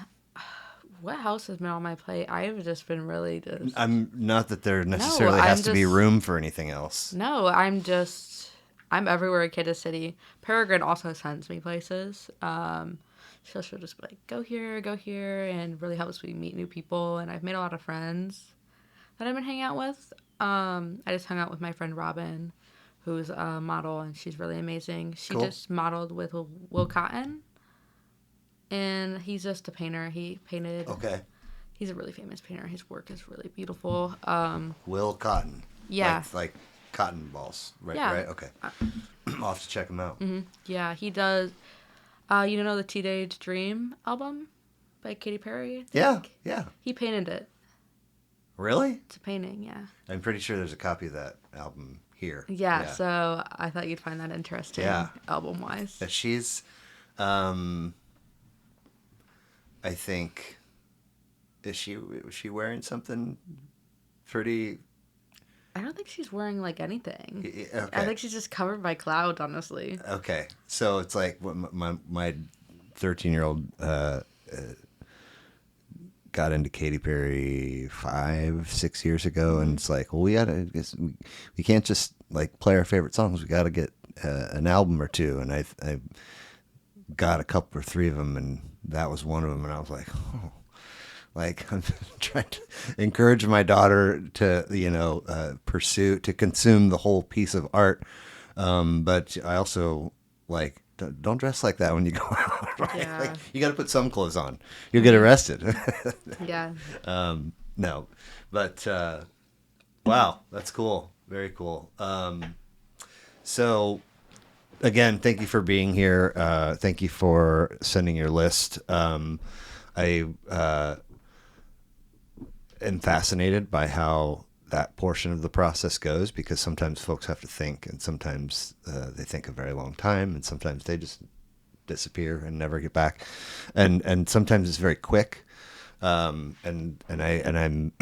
What else has been on my plate? I've just been really just I'm not that there no. necessarily has to be room for anything else. No. I'm everywhere in Kansas City. Peregrine also sends me places. She'll just be like go here, and really helps me meet new people. And I've made a lot of friends that I've been hanging out with. I just hung out with my friend Robin, who's a model, and she's really amazing. She Cool. just modeled with Will Cotton. and he's just a painter. He painted. Okay. He's a really famous painter. His work is really beautiful. Will Cotton. Yeah, Like cotton balls. Right, yeah, right? Okay. I'll have to check him out. yeah. He does. You know the Teenage Dream album by Katy Perry? I Yeah, think? yeah. He painted it. Really? It's a painting, yeah. I'm pretty sure there's a copy of that album here. Yeah, so I thought you'd find that interesting, Yeah. album-wise. She's, um, I think, was she wearing something pretty? I don't think she's wearing, like, anything. Okay. I think she's just covered by clouds, honestly. Okay, so it's like my 13-year-old got into Katy Perry 5-6 years ago, and it's like, well, we can't just like play our favorite songs. We got to get an album or two, and I got a couple or three of them, and that was one of them, and I was like, oh. Like, I'm trying to encourage my daughter to to consume the whole piece of art, but I also like don't dress like that when you go out. Right? Yeah. Like, you got to put some clothes on. You'll get arrested. Yeah. No, but wow, that's cool. Very cool. So again, thank you for being here. Thank you for sending your list. I am fascinated by how that portion of the process goes, because sometimes folks have to think, and sometimes they think a very long time, and sometimes they just disappear and never get back, and sometimes it's very quick, and I'm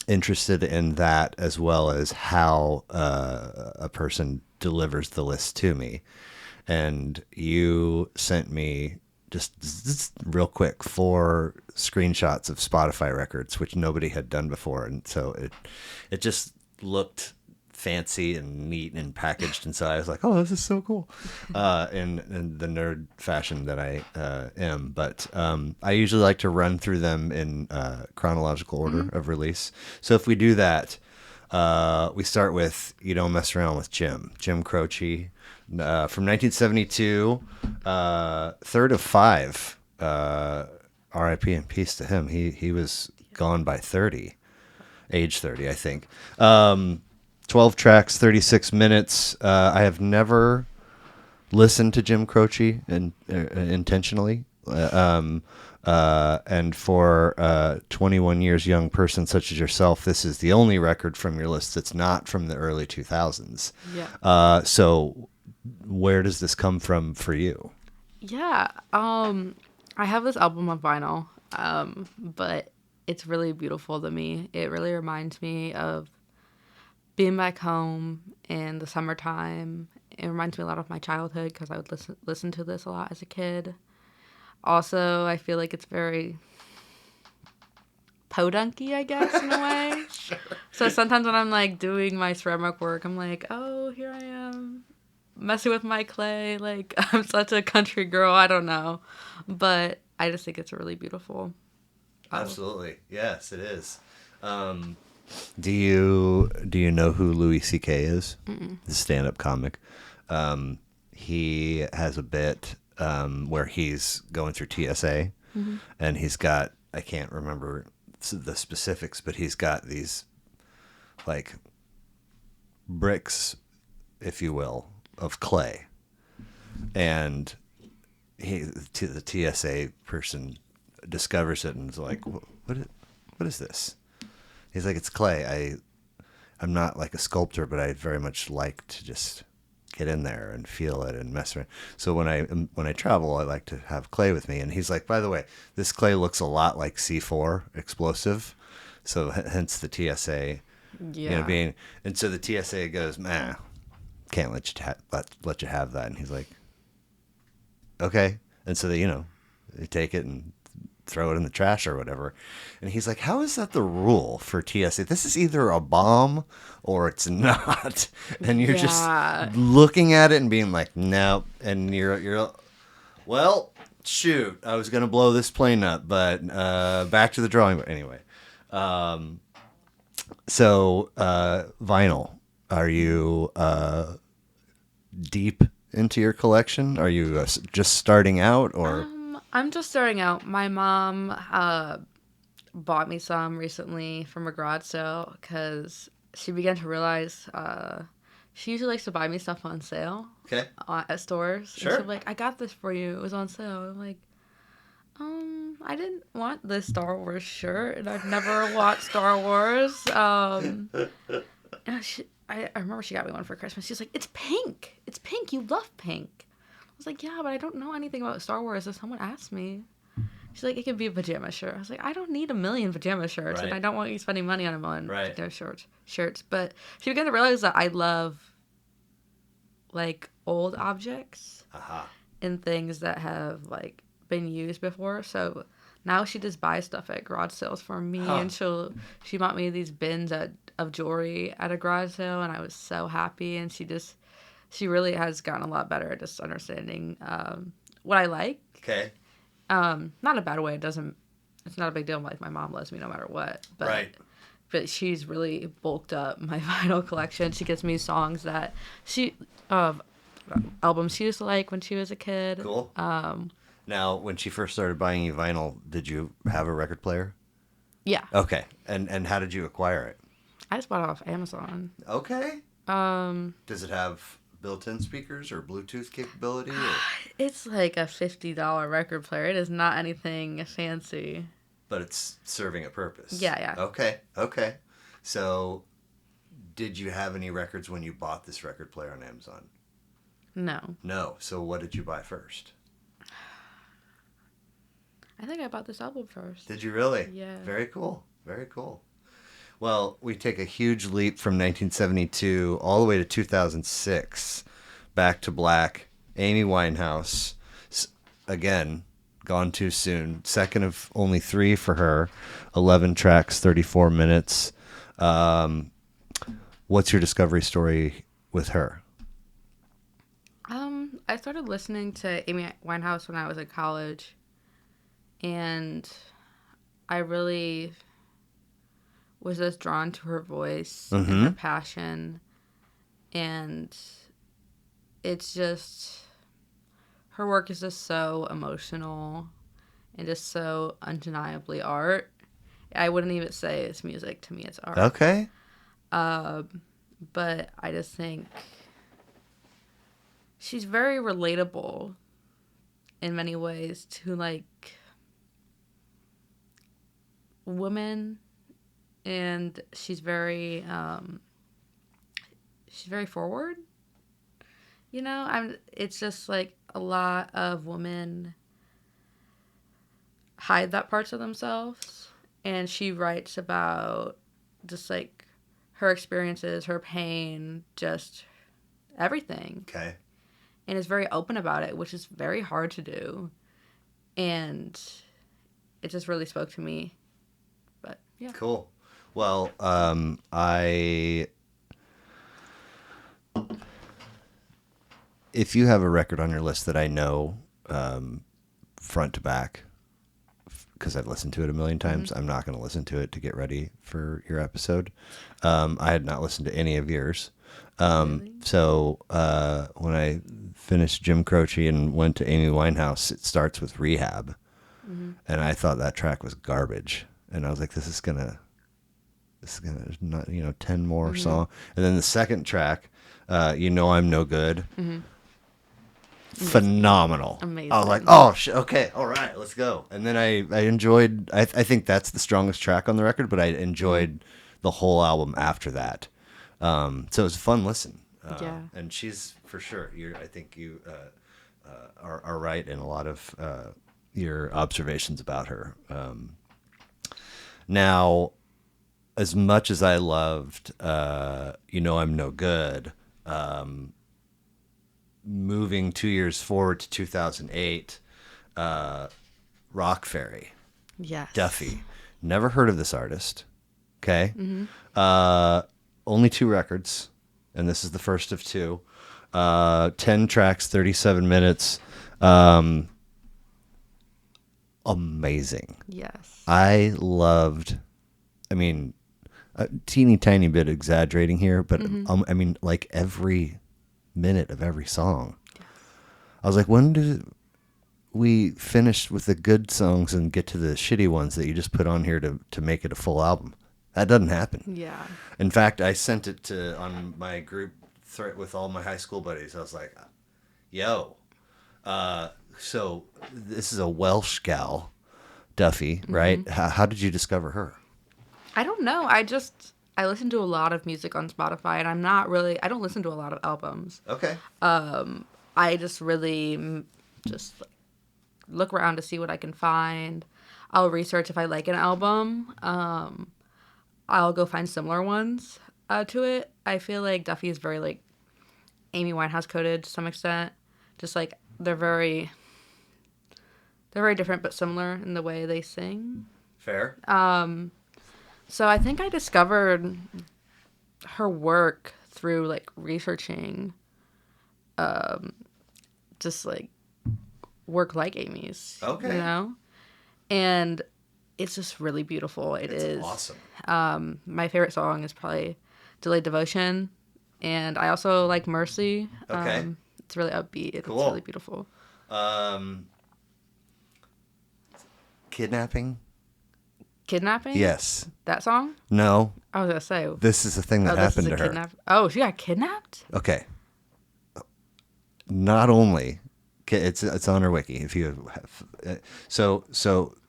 interested in that, as well as how a person delivers the list to me. And you sent me just real quick 4 screenshots of Spotify records, which nobody had done before, and so it just looked fancy and neat and packaged, and so I was like, oh, this is so cool, in the nerd fashion that I am. But I usually like to run through them in chronological order of release. So if we do that, we start with You Don't Mess Around with Jim Croce, from 1972, third of 5. R.I.P. and peace to him. He was gone by age 30, I think. 12 tracks, 36 minutes. I have never listened to Jim Croce intentionally. And for a 21 years young person such as yourself, this is the only record from your list that's not from the early 2000s. Yeah. So where does this come from for you? Yeah. I have this album on vinyl, but it's really beautiful to me. It really reminds me of being back home in the summertime. It reminds me a lot of my childhood because I would listen to this a lot as a kid. Also, I feel like it's very podunky, I guess, in a way. Sure. So sometimes when I'm like doing my ceramic work, I'm like, oh, here I am messing with my clay. Like, I'm such a country girl. I don't know. But I just think it's really beautiful. Absolutely. Yes, it is. Do you know who Louis C.K. is? Mm-mm. The stand-up comic. He has a bit where he's going through TSA, and he's got, I can't remember the specifics, but he's got these like bricks, if you will, of clay, and the TSA person discovers it and is like, what is this? He's like, it's clay. I'm not like a sculptor, but I very much like to just get in there and feel it and mess around. So when I travel, I like to have clay with me. And he's like, by the way, this clay looks a lot like C4 explosive. So hence the TSA, Yeah. being, and so the TSA goes, man, can't let you have that. And he's like, okay. And so they take it and throw it in the trash or whatever. And he's like, how is that the rule for TSA? This is either a bomb or it's not. And you're just looking at it and being like, no. And you're well, shoot, I was going to blow this plane up, but back to the drawing board. Anyway. So vinyl, are you deep into your collection? Are you just starting out, or? I'm just starting out. My mom bought me some recently from a garage sale because she began to realize she usually likes to buy me stuff on sale Okay. at stores. And Sure. she'll be like, I got this for you. It was on sale. I'm like, I didn't want this Star Wars shirt, and I've never watched Star Wars. And I remember she got me one for Christmas. She's like, it's pink. It's pink. You love pink. I was like, yeah, but I don't know anything about Star Wars. If someone asked me, she's like, it could be a pajama shirt. I was like, I don't need a million pajama shirts, and Right. I don't want you spending money on a million Right. pajama shirts. But she began to realize that I love like old objects Aha. and things that have like been used before. So now she just buys stuff at garage sales for me, Huh. and she bought me these bins of jewelry at a garage sale, and I was so happy. And she really has gotten a lot better at just understanding what I like. Okay. Not in a bad way. It's not a big deal. Like my mom loves me no matter what. But, Right. But she's really bulked up my vinyl collection. She gets me songs that uh, albums she used to like when she was a kid. Cool. Now, when she first started buying you vinyl, did you have a record player? Yeah. Okay. And how did you acquire it? I just bought it off Amazon. Okay. Does it have built-in speakers or Bluetooth capability? Or... It's like a $50 record player. It is not anything fancy. But it's serving a purpose. Yeah. Okay. So, did you have any records when you bought this record player on Amazon? No. No. So, what did you buy first? I think I bought this album first. Did you really? Yeah. Very cool. Well, we take a huge leap from 1972 all the way to 2006. Back to Black. Amy Winehouse. Again, gone too soon. Second of only 3 for her. 11 tracks, 34 minutes. What's your discovery story with her? I started listening to Amy Winehouse when I was in college, and I really was just drawn to her voice and her passion, and it's just, her work is just so emotional and just so undeniably art. I wouldn't even say it's music. To me, it's art. Okay. But I just think she's very relatable in many ways to like women, and she's very forward. You know, it's just like a lot of women hide that parts of themselves, and she writes about just like her experiences, her pain, just everything. Okay. And is very open about it, which is very hard to do. And it just really spoke to me. But yeah. Cool. Well, if you have a record on your list that I know front to back, because I've listened to it a million times, I'm not going to listen to it to get ready for your episode. I had not listened to any of yours. Really? So when I finished Jim Croce and went to Amy Winehouse, it starts with Rehab. And I thought that track was garbage. And I was like, this is gonna not, 10 more song. And then the second track, You Know I'm No Good. Phenomenal. Amazing. I was like, oh, okay, all right, let's go. And then I enjoyed, I think that's the strongest track on the record, but I enjoyed the whole album after that. So it was a fun listen. Yeah. And she's, for sure, I think you are right in a lot of your observations about her. Now, as much as I loved You Know I'm No Good, moving 2 years forward to 2008, Rockferry, Yes. Duffy. Never heard of this artist. Okay. Only 2 records, and this is the first of 2. 10 tracks, 37 minutes. Amazing. Yes. I loved, I mean, a teeny tiny bit exaggerating here, but I mean, like every minute of every song. Yes. I was like, we finish with the good songs and get to the shitty ones that you just put on here to make it a full album. That doesn't happen. Yeah. In fact, I sent it to on my group thread with all my high school buddies. I was like, "Yo, so this is a Welsh gal, Duffy, right? How did you discover her?" I don't know. I listen to a lot of music on Spotify, and I don't listen to a lot of albums. Okay. I just really just look around to see what I can find. I'll research if I like an album. I'll go find similar ones to it. I feel like Duffy is very like Amy Winehouse coded to some extent. Just like they're very different but similar in the way they sing. Fair. So I think I discovered her work through like researching just like work like Amy's. Okay. You know? And it's just really beautiful. It's awesome. My favorite song is probably Delayed Devotion. And I also like Mercy. Okay. It's really upbeat. Cool. It's really beautiful. Kidnapping? Kidnapping? Yes. That song? No. I was going to say. This is the thing that happened to her. Oh, she got kidnapped? Okay. Not only it's on her wiki if you have so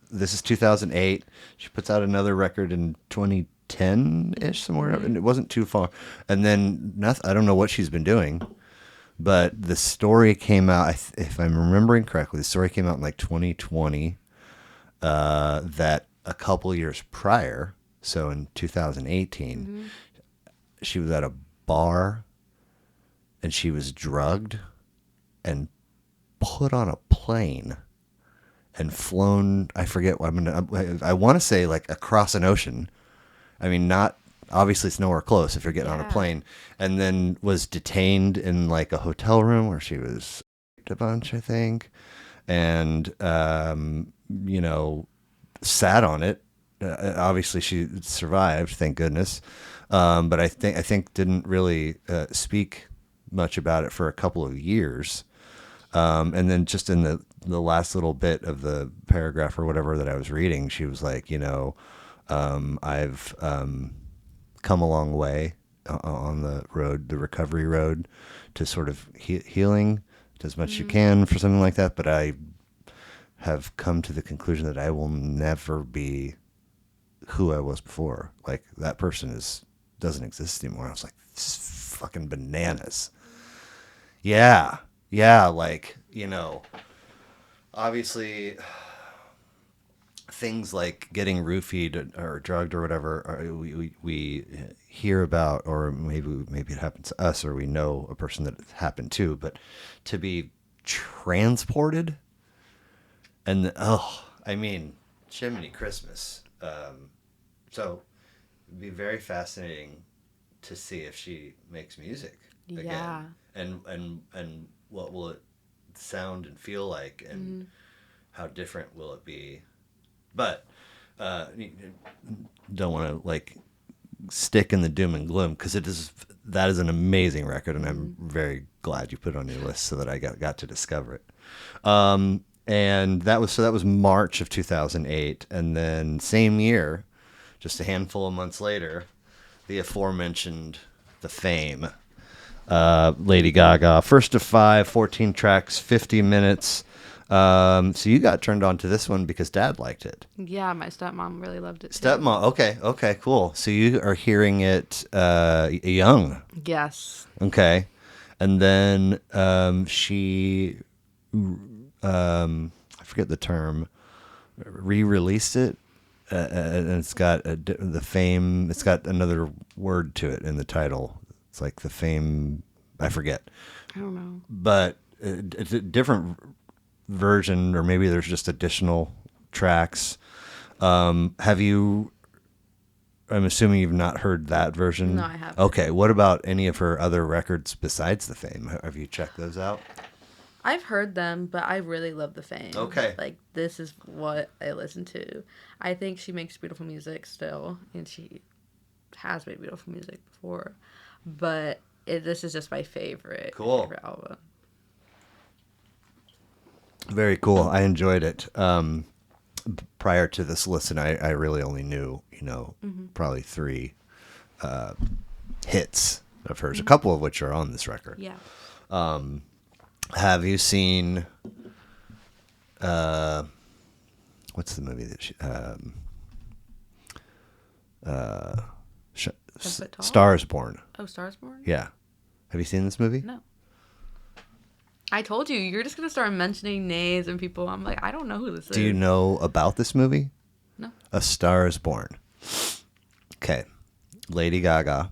this is 2008. She puts out another record in 2010-ish somewhere, and it wasn't too far. And then I don't know what she's been doing, but the story came out, if I'm remembering correctly, the story came out in like 2020, that a couple years prior, so in 2018, she was at a bar and she was drugged and put on a plane and flown, I forget, I want to say like across an ocean. I mean, not, obviously it's nowhere close if you're getting on a plane, and then was detained in like a hotel room where she was a bunch, I think. And, sat on it. Obviously she survived, thank goodness. But I think didn't really speak much about it for a couple of years. And then just in the last little bit of the paragraph or whatever that I was reading, she was like, I've come a long way on the road, the recovery road, to sort of healing as much as you can for something like that. But I have come to the conclusion that I will never be who I was before. Like, that person doesn't exist anymore. I was like, this is fucking bananas. Yeah. Yeah, like, obviously things like getting roofied or drugged or whatever we hear about, or maybe it happens to us, or we know a person that it's happened to, but to be transported and Jiminy Christmas. So it'd be very fascinating to see if she makes music again. Yeah. And what will it sound and feel like, and how different will it be? But don't want to like stick in the doom and gloom, because that is an amazing record, and I'm very glad you put it on your list so that I got to discover it. And that was March of 2008, and then same year, just a handful of months later, the aforementioned The Fame. Lady Gaga, first of 5, 14 tracks, 50 minutes. So you got turned on to this one because Dad liked it. Yeah, my stepmom really loved it too. Stepmom, okay, cool. So you are hearing it young. Yes. Okay. And then she, I forget the term, re-released it. And it's got The Fame. It's got another word to it in the title. It's like The Fame. I forget. I don't know. But it's a different version, or maybe there's just additional tracks. Have you? I'm assuming you've not heard that version. No, I haven't. Okay. What about any of her other records besides The Fame? Have you checked those out? I've heard them, but I really love The Fame. Okay. Like, this is what I listen to. I think she makes beautiful music still, and she has made beautiful music before. But this is just my favorite. Cool. Favorite album. Very cool. I enjoyed it. Prior to this listen, I really only knew, Mm-hmm. probably three hits of hers, a Mm-hmm. couple of which are on this record. Yeah. Have you seen, uh, what's the movie that she, Sh- 10 Foot Tall? Stars Born? Oh, Stars Born? Yeah. Have you seen this movie? No. I told you, you're just going to start mentioning names and people. I'm like, I don't know who this Do you is. know about this movie? No. A Star is Born. Okay. Lady Gaga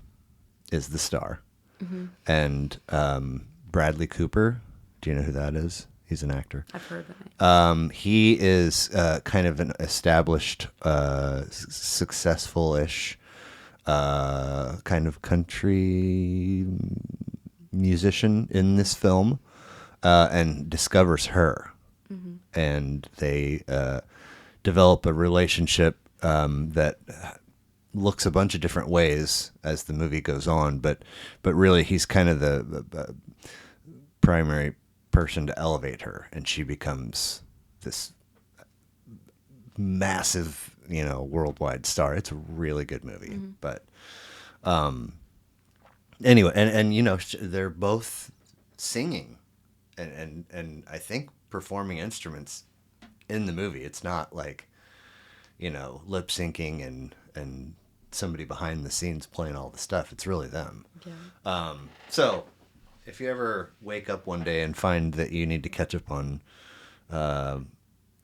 is the star. Mm-hmm. And Bradley Cooper, do you know who that is? He's an actor. I've heard that name. He is kind of an established, successful-ish kind of country musician in this film, and discovers her. Mm-hmm. And they develop a relationship that looks a bunch of different ways as the movie goes on, but really he's kind of the primary person to elevate her, and she becomes this massive, worldwide star. It's a really good movie. Mm-hmm. But anyway, and they're both singing and I think performing instruments in the movie. It's not like, lip syncing and somebody behind the scenes playing all the stuff. It's really them. Yeah. So if you ever wake up one day and find that you need to catch up on a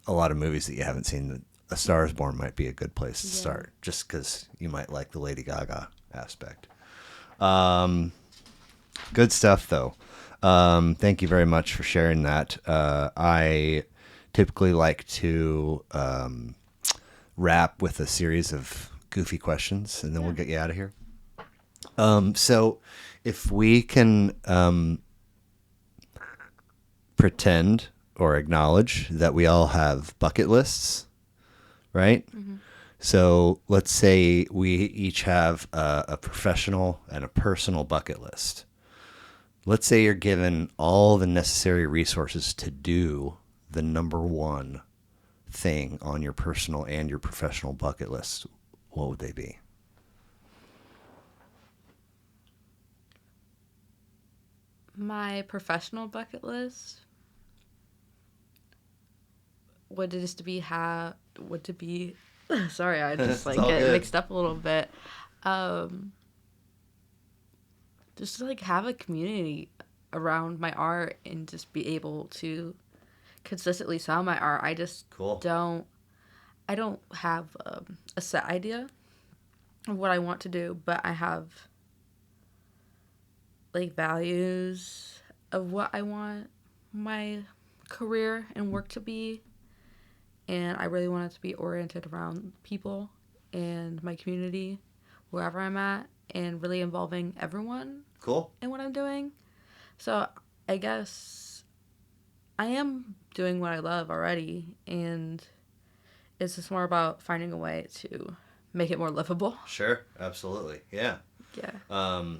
lot of movies that you haven't seen, A Star is Born might be a good place to start, just because you might like the Lady Gaga aspect. Good stuff, though. Thank you very much for sharing that. I typically like to wrap with a series of goofy questions, and then we'll get you out of here. So if we can pretend or acknowledge that we all have bucket lists, right? Mm-hmm. So let's say we each have a professional and a personal bucket list. Let's say you're given all the necessary resources to do the number one thing on your personal and your professional bucket list. What would they be? My professional bucket list would just be would to be sorry, I just It's like all get good. mixed up a little bit. Just to like have a community around my art and just be able to consistently sell my art. I just Cool. I don't have a set idea of what I want to do, but I have like values of what I want my career and work to be, and I really want it to be oriented around people and my community wherever I'm at, and really involving everyone Cool. in what I'm doing. So I guess I am doing what I love already, and it's just more about finding a way to make it more livable. Sure. Absolutely. Yeah. Yeah.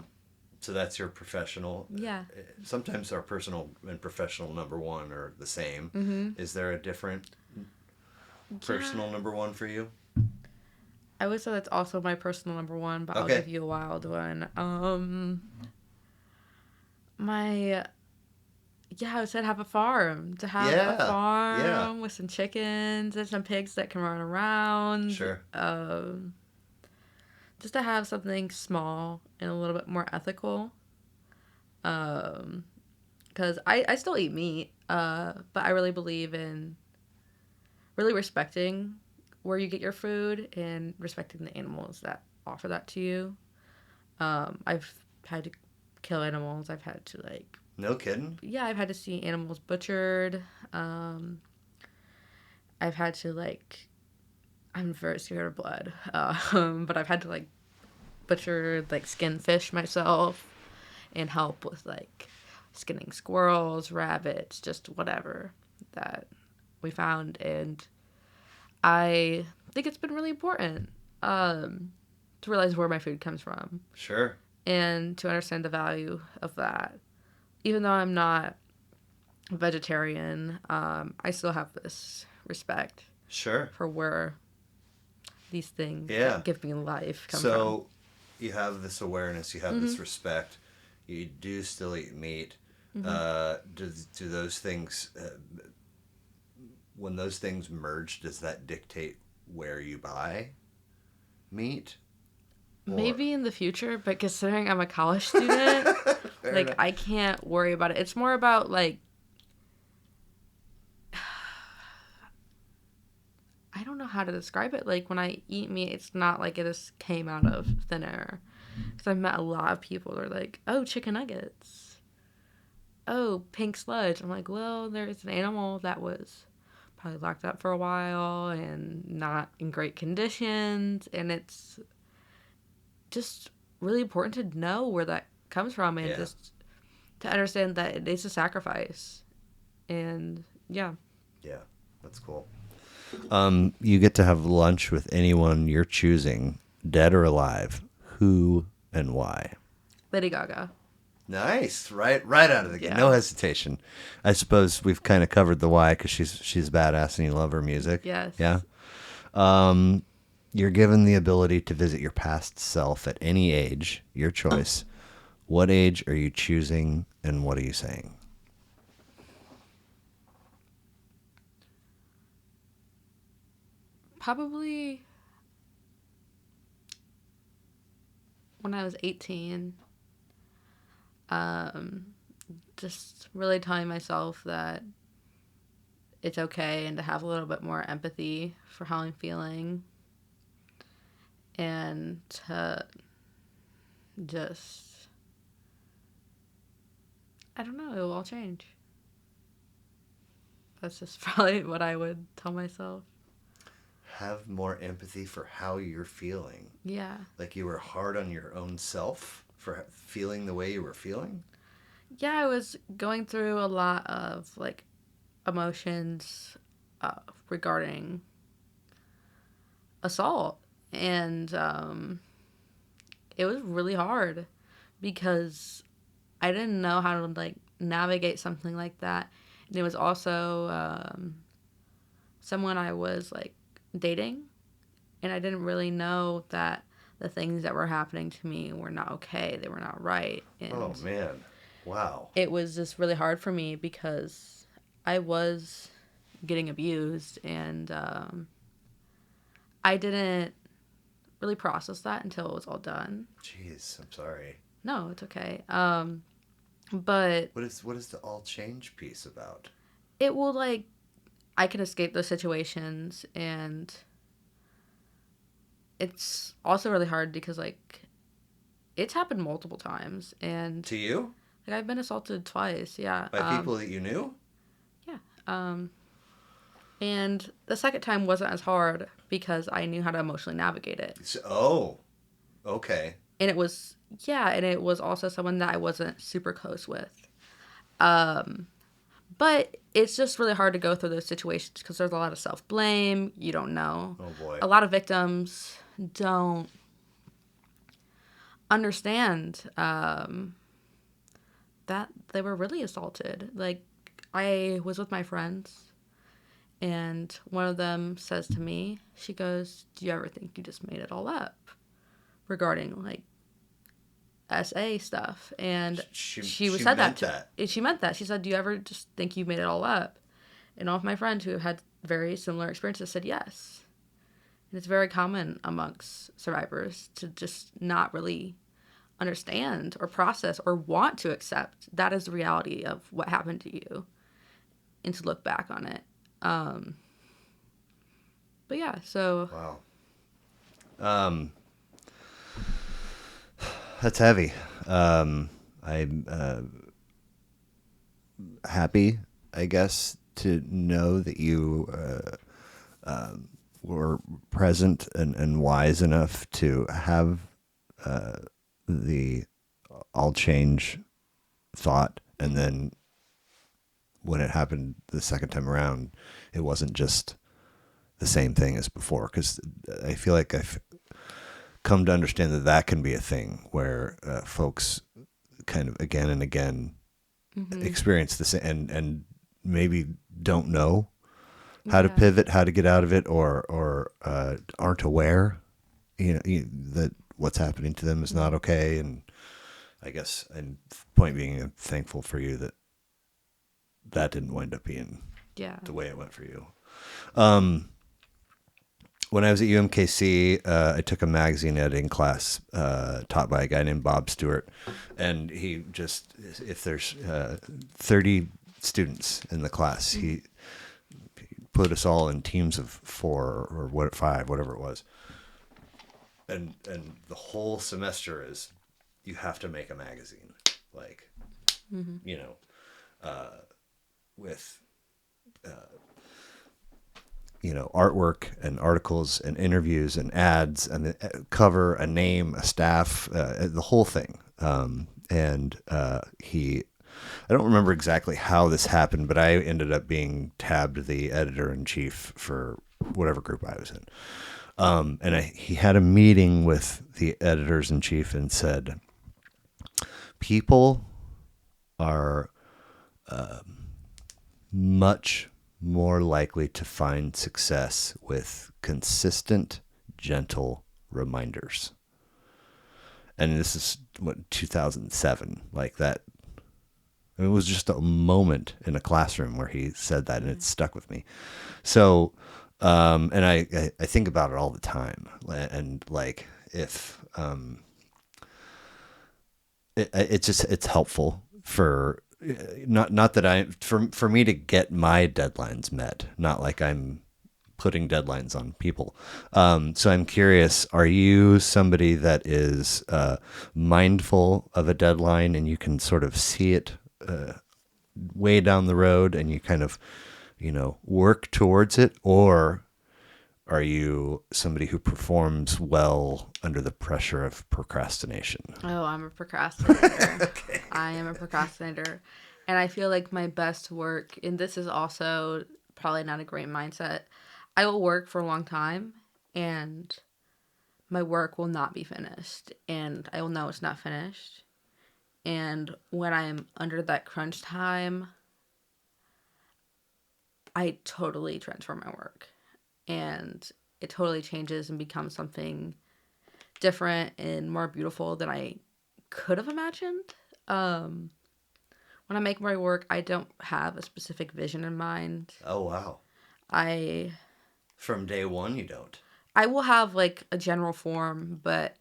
So that's your professional. Yeah. Sometimes our personal and professional number one are the same. Mm-hmm. Is there a different personal number one for you? I would say that's also my personal number one, but I'll Okay. give you a wild one. My I would say have a farm. To have a farm Yeah. with some chickens and some pigs that can run around. Sure. Just to have something small and a little bit more ethical. Because I still eat meat, but I really believe in really respecting where you get your food and respecting the animals that offer that to you. I've had to kill animals. I've had to like No kidding. I've had to see animals butchered. I've had to like I'm very scared of blood, but I've had to like butcher like skin fish myself and help with like skinning squirrels, rabbits, just whatever that we found, and I think it's been really important to realize where my food comes from Sure. and to understand the value of that. Even though I'm not vegetarian, I still have this respect Sure. for where these things Yeah. that give me life come from. So you have this awareness, you have Mm-hmm. this respect. You do still eat meat. Mm-hmm. Do those things, when those things merge, does that dictate where you buy meat? Or Maybe in the future, but considering I'm a college student, fair like enough. I can't worry about it. It's more about like I don't know how to describe it. Like when I eat meat, it's not like it just came out of thin air. Because I've met a lot of people that are like, "Oh, chicken nuggets. Oh, pink sludge." I'm like, well, there's an animal that was probably locked up for a while and not in great conditions, and it's just really important to know where that comes from and Yeah. just to understand that it is a sacrifice. And yeah, Yeah. That's cool. You get to have lunch with anyone you're choosing, dead or alive. Who and why? Lady Gaga. Nice, right out of the gate, Yeah. no hesitation. I suppose we've kind of covered the why because she's badass and you love her music. Yeah. Yes. You're given the ability to visit your past self at any age, your choice. What age are you choosing, and what are you saying? Probably when I was 18, um, just really telling myself that it's okay and to have a little bit more empathy for how I'm feeling and to just, I don't know, it will all change. That's just probably what I would tell myself. Have more empathy for how you're feeling. Yeah. Like you were hard on your own self for feeling the way you were feeling. Yeah, I was going through a lot of like emotions regarding assault. And it was really hard because I didn't know how to like navigate something like that. And it was also someone I was like dating, and I didn't really know that the things that were happening to me were not okay. They were not right, Oh and man, wow. it was just really hard for me because I was getting abused, and I didn't really process that until it was all done. Jeez, I'm sorry. No, it's okay. But What is the all change piece about? it will like I can escape those situations, and it's also really hard because like it's happened multiple times, and To you? like I've been assaulted twice. Yeah. By people that you knew? Yeah. And the second time wasn't as hard because I knew how to emotionally navigate it. Oh, okay. And it was, yeah, and it was also someone that I wasn't super close with. Um, but it's just really hard to go through those situations because there's a lot of self blame. You don't know. Oh boy. A lot of victims don't understand that they were really assaulted. Like, I was with my friends, and one of them says to me, she goes, "Do you ever think you just made it all up regarding like SA stuff?" And she She said that meant to that. she meant that. She said, "Do you ever just think you made it all up?" And all of my friends who have had very similar experiences said yes. And it's very common amongst survivors to just not really understand or process or want to accept that is the reality of what happened to you and to look back on it. Um, but yeah, so Wow. Um, that's heavy. I'm happy, I guess, to know that you were present and wise enough to have the all change thought, and then when it happened the second time around, it wasn't just the same thing as before. Because I feel like I've come to understand that that can be a thing where folks kind of again and again mm-hmm. experience this and maybe don't know how to Yeah. pivot, how to get out of it, or aren't aware, that what's happening to them is not Mhm. okay. And I guess, and point being, I'm thankful for you that that didn't wind up being Yeah. the way it went for you. Um, when I was at UMKC, I took a magazine editing class taught by a guy named Bob Stewart, and he just, if there's 30 students in the class, Mhm. he put us all in teams of 4 or what, 5, whatever it was, and the whole semester is you have to make a magazine, like, Mhm. you know, with artwork and articles and interviews and ads and a cover, a name, a staff, the whole thing. And I don't remember exactly how this happened, but I ended up being tabbed the editor in chief for whatever group I was in. And he had a meeting with the editors in chief and said, people are much more likely to find success with consistent, gentle reminders. And this is what, 2007, like that. It was just a moment in a classroom where he said that, and Yeah. it stuck with me. So, and I think about it all the time, and like if it's helpful for, not that I, for me to get my deadlines met, not like I'm putting deadlines on people. So I'm curious, are you somebody that is mindful of a deadline and you can sort of see it way down the road and you kind of, work towards it? Or are you somebody who performs well under the pressure of procrastination? Oh, I'm a procrastinator. Okay. I am a procrastinator. And I feel like my best work, and this is also probably not a great mindset, I will work for a long time and my work will not be finished. And I will know it's not finished. And when I am under that crunch time, I totally transform my work. And it totally changes and becomes something different and more beautiful than I could have imagined. Um, when I make my work, I don't have a specific vision in mind. Oh, wow. I From day one, you don't. I will have like a general form, but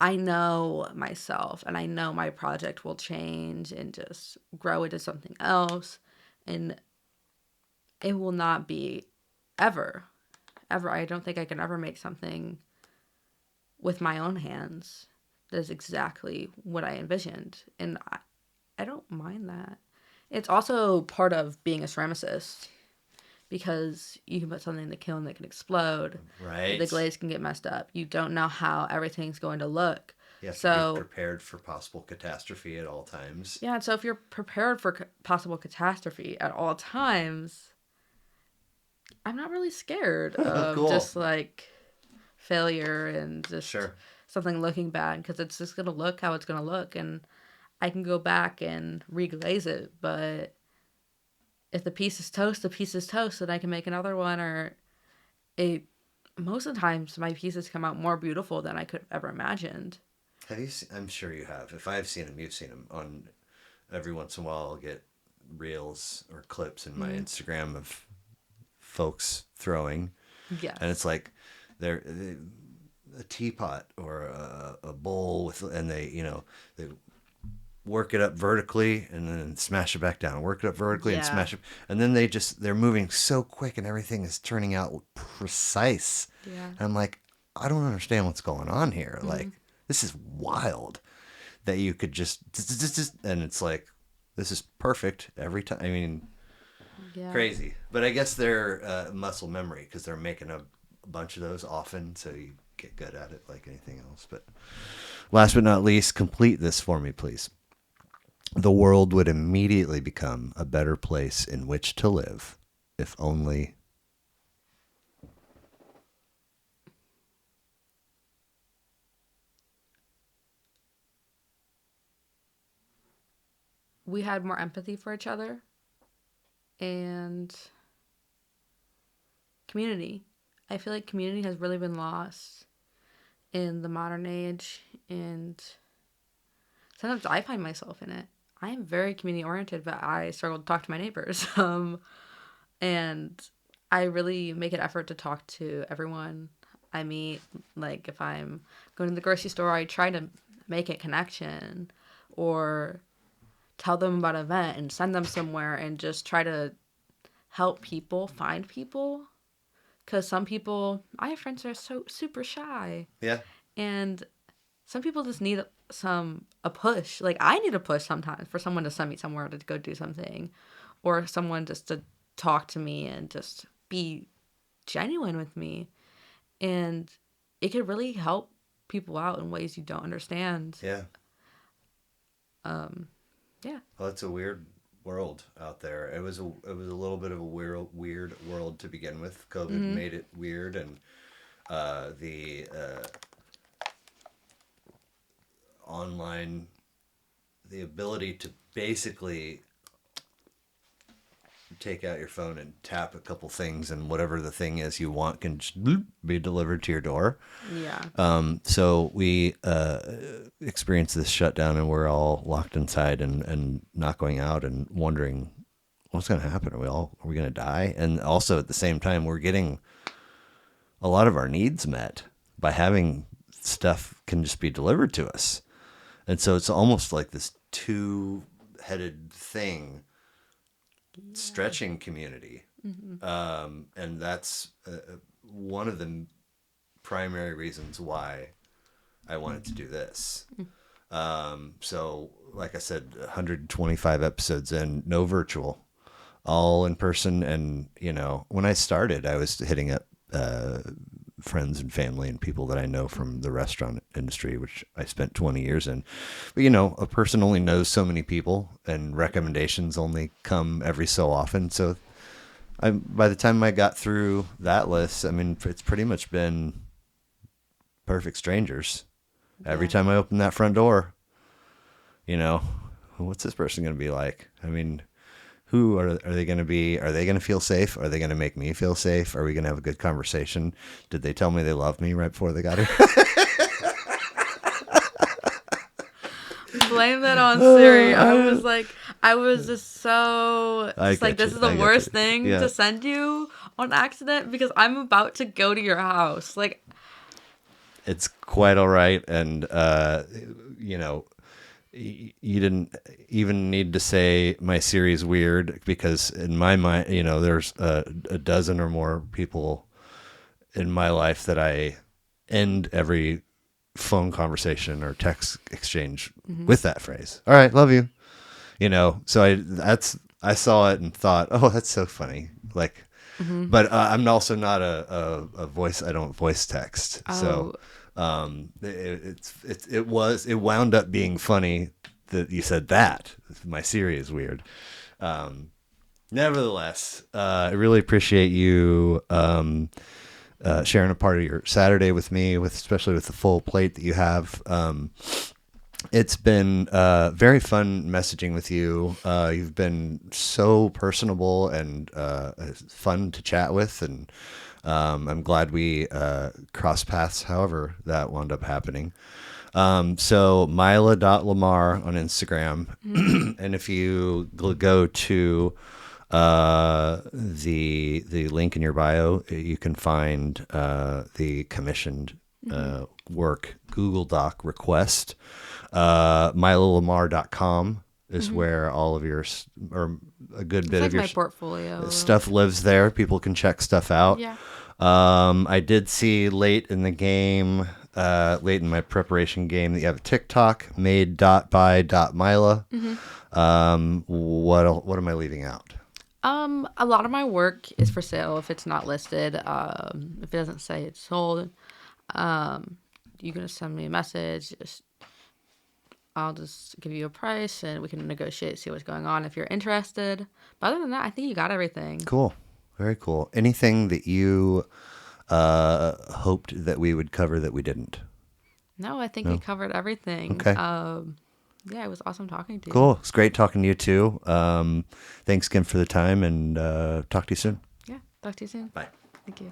I know myself and I know my project will change and just grow into something else and it will not be ever ever I don't think I can ever make something with my own hands that is exactly what I envisioned. And I don't mind that. It's also part of being a ceramicist because you can put something in the kiln that can explode. The Right. glaze can get messed up. You don't know how everything's going to look. You have to be So, prepared for possible catastrophe at all times. yeah, so if you're prepared for possible catastrophe at all times, I'm not really scared of Cool. just like failure and just Sure. something looking bad because it's just going to look how it's going to look. And I can go back and reglaze it. But if the piece is toast, the piece is toast, and I can make another one. Or it, most of the times, my pieces come out more beautiful than I could have ever imagined. Have you seen, I'm sure you have. If I've seen them, you've seen them. On every once in a while, I'll get reels or clips in my Mm, Instagram of folks throwing, and it's yes. like they're a teapot or a bowl with, and they work it up vertically and then smash it back down, work it up vertically and Yeah. smash it, and then they're moving so quick and everything is turning out precise. Yeah. And I'm like, I don't understand what's going on here. Mm, Like, this is wild that you could just, and it's like, this is perfect every time. I mean, yeah. crazy. But I guess they're muscle memory because they're making a bunch of those often, so you get good at it like anything else. But last but not least, complete this for me, please. The world would immediately become a better place in which to live if only. We had more empathy for each other. and community. I feel like community has really been lost in the modern age, and sometimes I find myself in it. I am very community oriented, but I struggle to talk to my neighbors. And I really make an effort to talk to everyone I meet. Like if I'm going to the grocery store, I try to make a connection or tell them about an event and send them somewhere and just try to help people find people. Because some people, I have friends that are so super shy, Yeah. and some people just need a push. Like I need a push sometimes for someone to send me somewhere to go do something, or someone just to talk to me and just be genuine with me. And it could really help people out in ways you don't understand. Yeah. Um, yeah. Well, it's a weird world out there. It was a little bit of a weird world to begin with. COVID made it weird, and the online, the ability to basically take out your phone and tap a couple things, and whatever the thing is you want can just bloop, be delivered to your door. Yeah. So we experienced this shutdown, and we're all locked inside and not going out and wondering what's going to happen. Are we going to die? And also at the same time, we're getting a lot of our needs met by having stuff can just be delivered to us. And so it's almost like this two-headed thing, stretching community. And that's one of the primary reasons why I wanted to do this. So, like I said, 125 episodes in, no virtual, all in person. And, when I started, I was hitting up friends and family and people that I know from the restaurant industry, which I spent 20 years in. But, a person only knows so many people, and recommendations only come every so often. So by the time I got through that list, I mean, it's pretty much been perfect strangers. Every Yeah. time I open that front door, what's this person going to be like? I mean, who are they going to be? Are they going to feel safe? Are they going to make me feel safe? Are we going to have a good conversation? Did they tell me they love me right before they got here? Blame that on Siri. I was just so, I just like, get this you. is the I get worst you. thing Yeah. to send you on accident because I'm about to go to your house. Like, It's quite all right. And, you didn't even need to say my Siri's weird, because in my mind, there's a dozen or more people in my life that I end every phone conversation or text exchange with that phrase. All right, love you. So I saw it and thought, oh, that's so funny. Like, but I'm also not a voice. I don't voice text. So it wound up being funny that you said that. My Siri is weird. Nevertheless, I really appreciate you sharing a part of your Saturday with me, especially with the full plate that you have. It's been very fun messaging with you. You've been so personable and fun to chat with, and I'm glad we crossed paths, however that wound up happening. So Myla.Lamar on Instagram. And if you go to the link in your bio, you can find the commissioned work Google Doc request. MylaLamar.com is where all of your, or a good it's bit like of your my portfolio. stuff lives there. People can check stuff out. Yeah. I did see late in the game, late in my preparation game, that you have a TikTok, made.by.myla. What am I leaving out? A lot of my work is for sale if it's not listed. If it doesn't say it's sold, you're gonna send me a message. I'll just give you a price and we can negotiate, see what's going on if you're interested. But other than that, I think you got everything. Cool. Very cool. Anything that you hoped that we would cover that we didn't? No, I think we covered everything. Okay. Yeah, it was awesome talking to you. Cool. It's great talking to you too. Thanks again for the time, and talk to you soon. Yeah, talk to you soon. Bye. Thank you.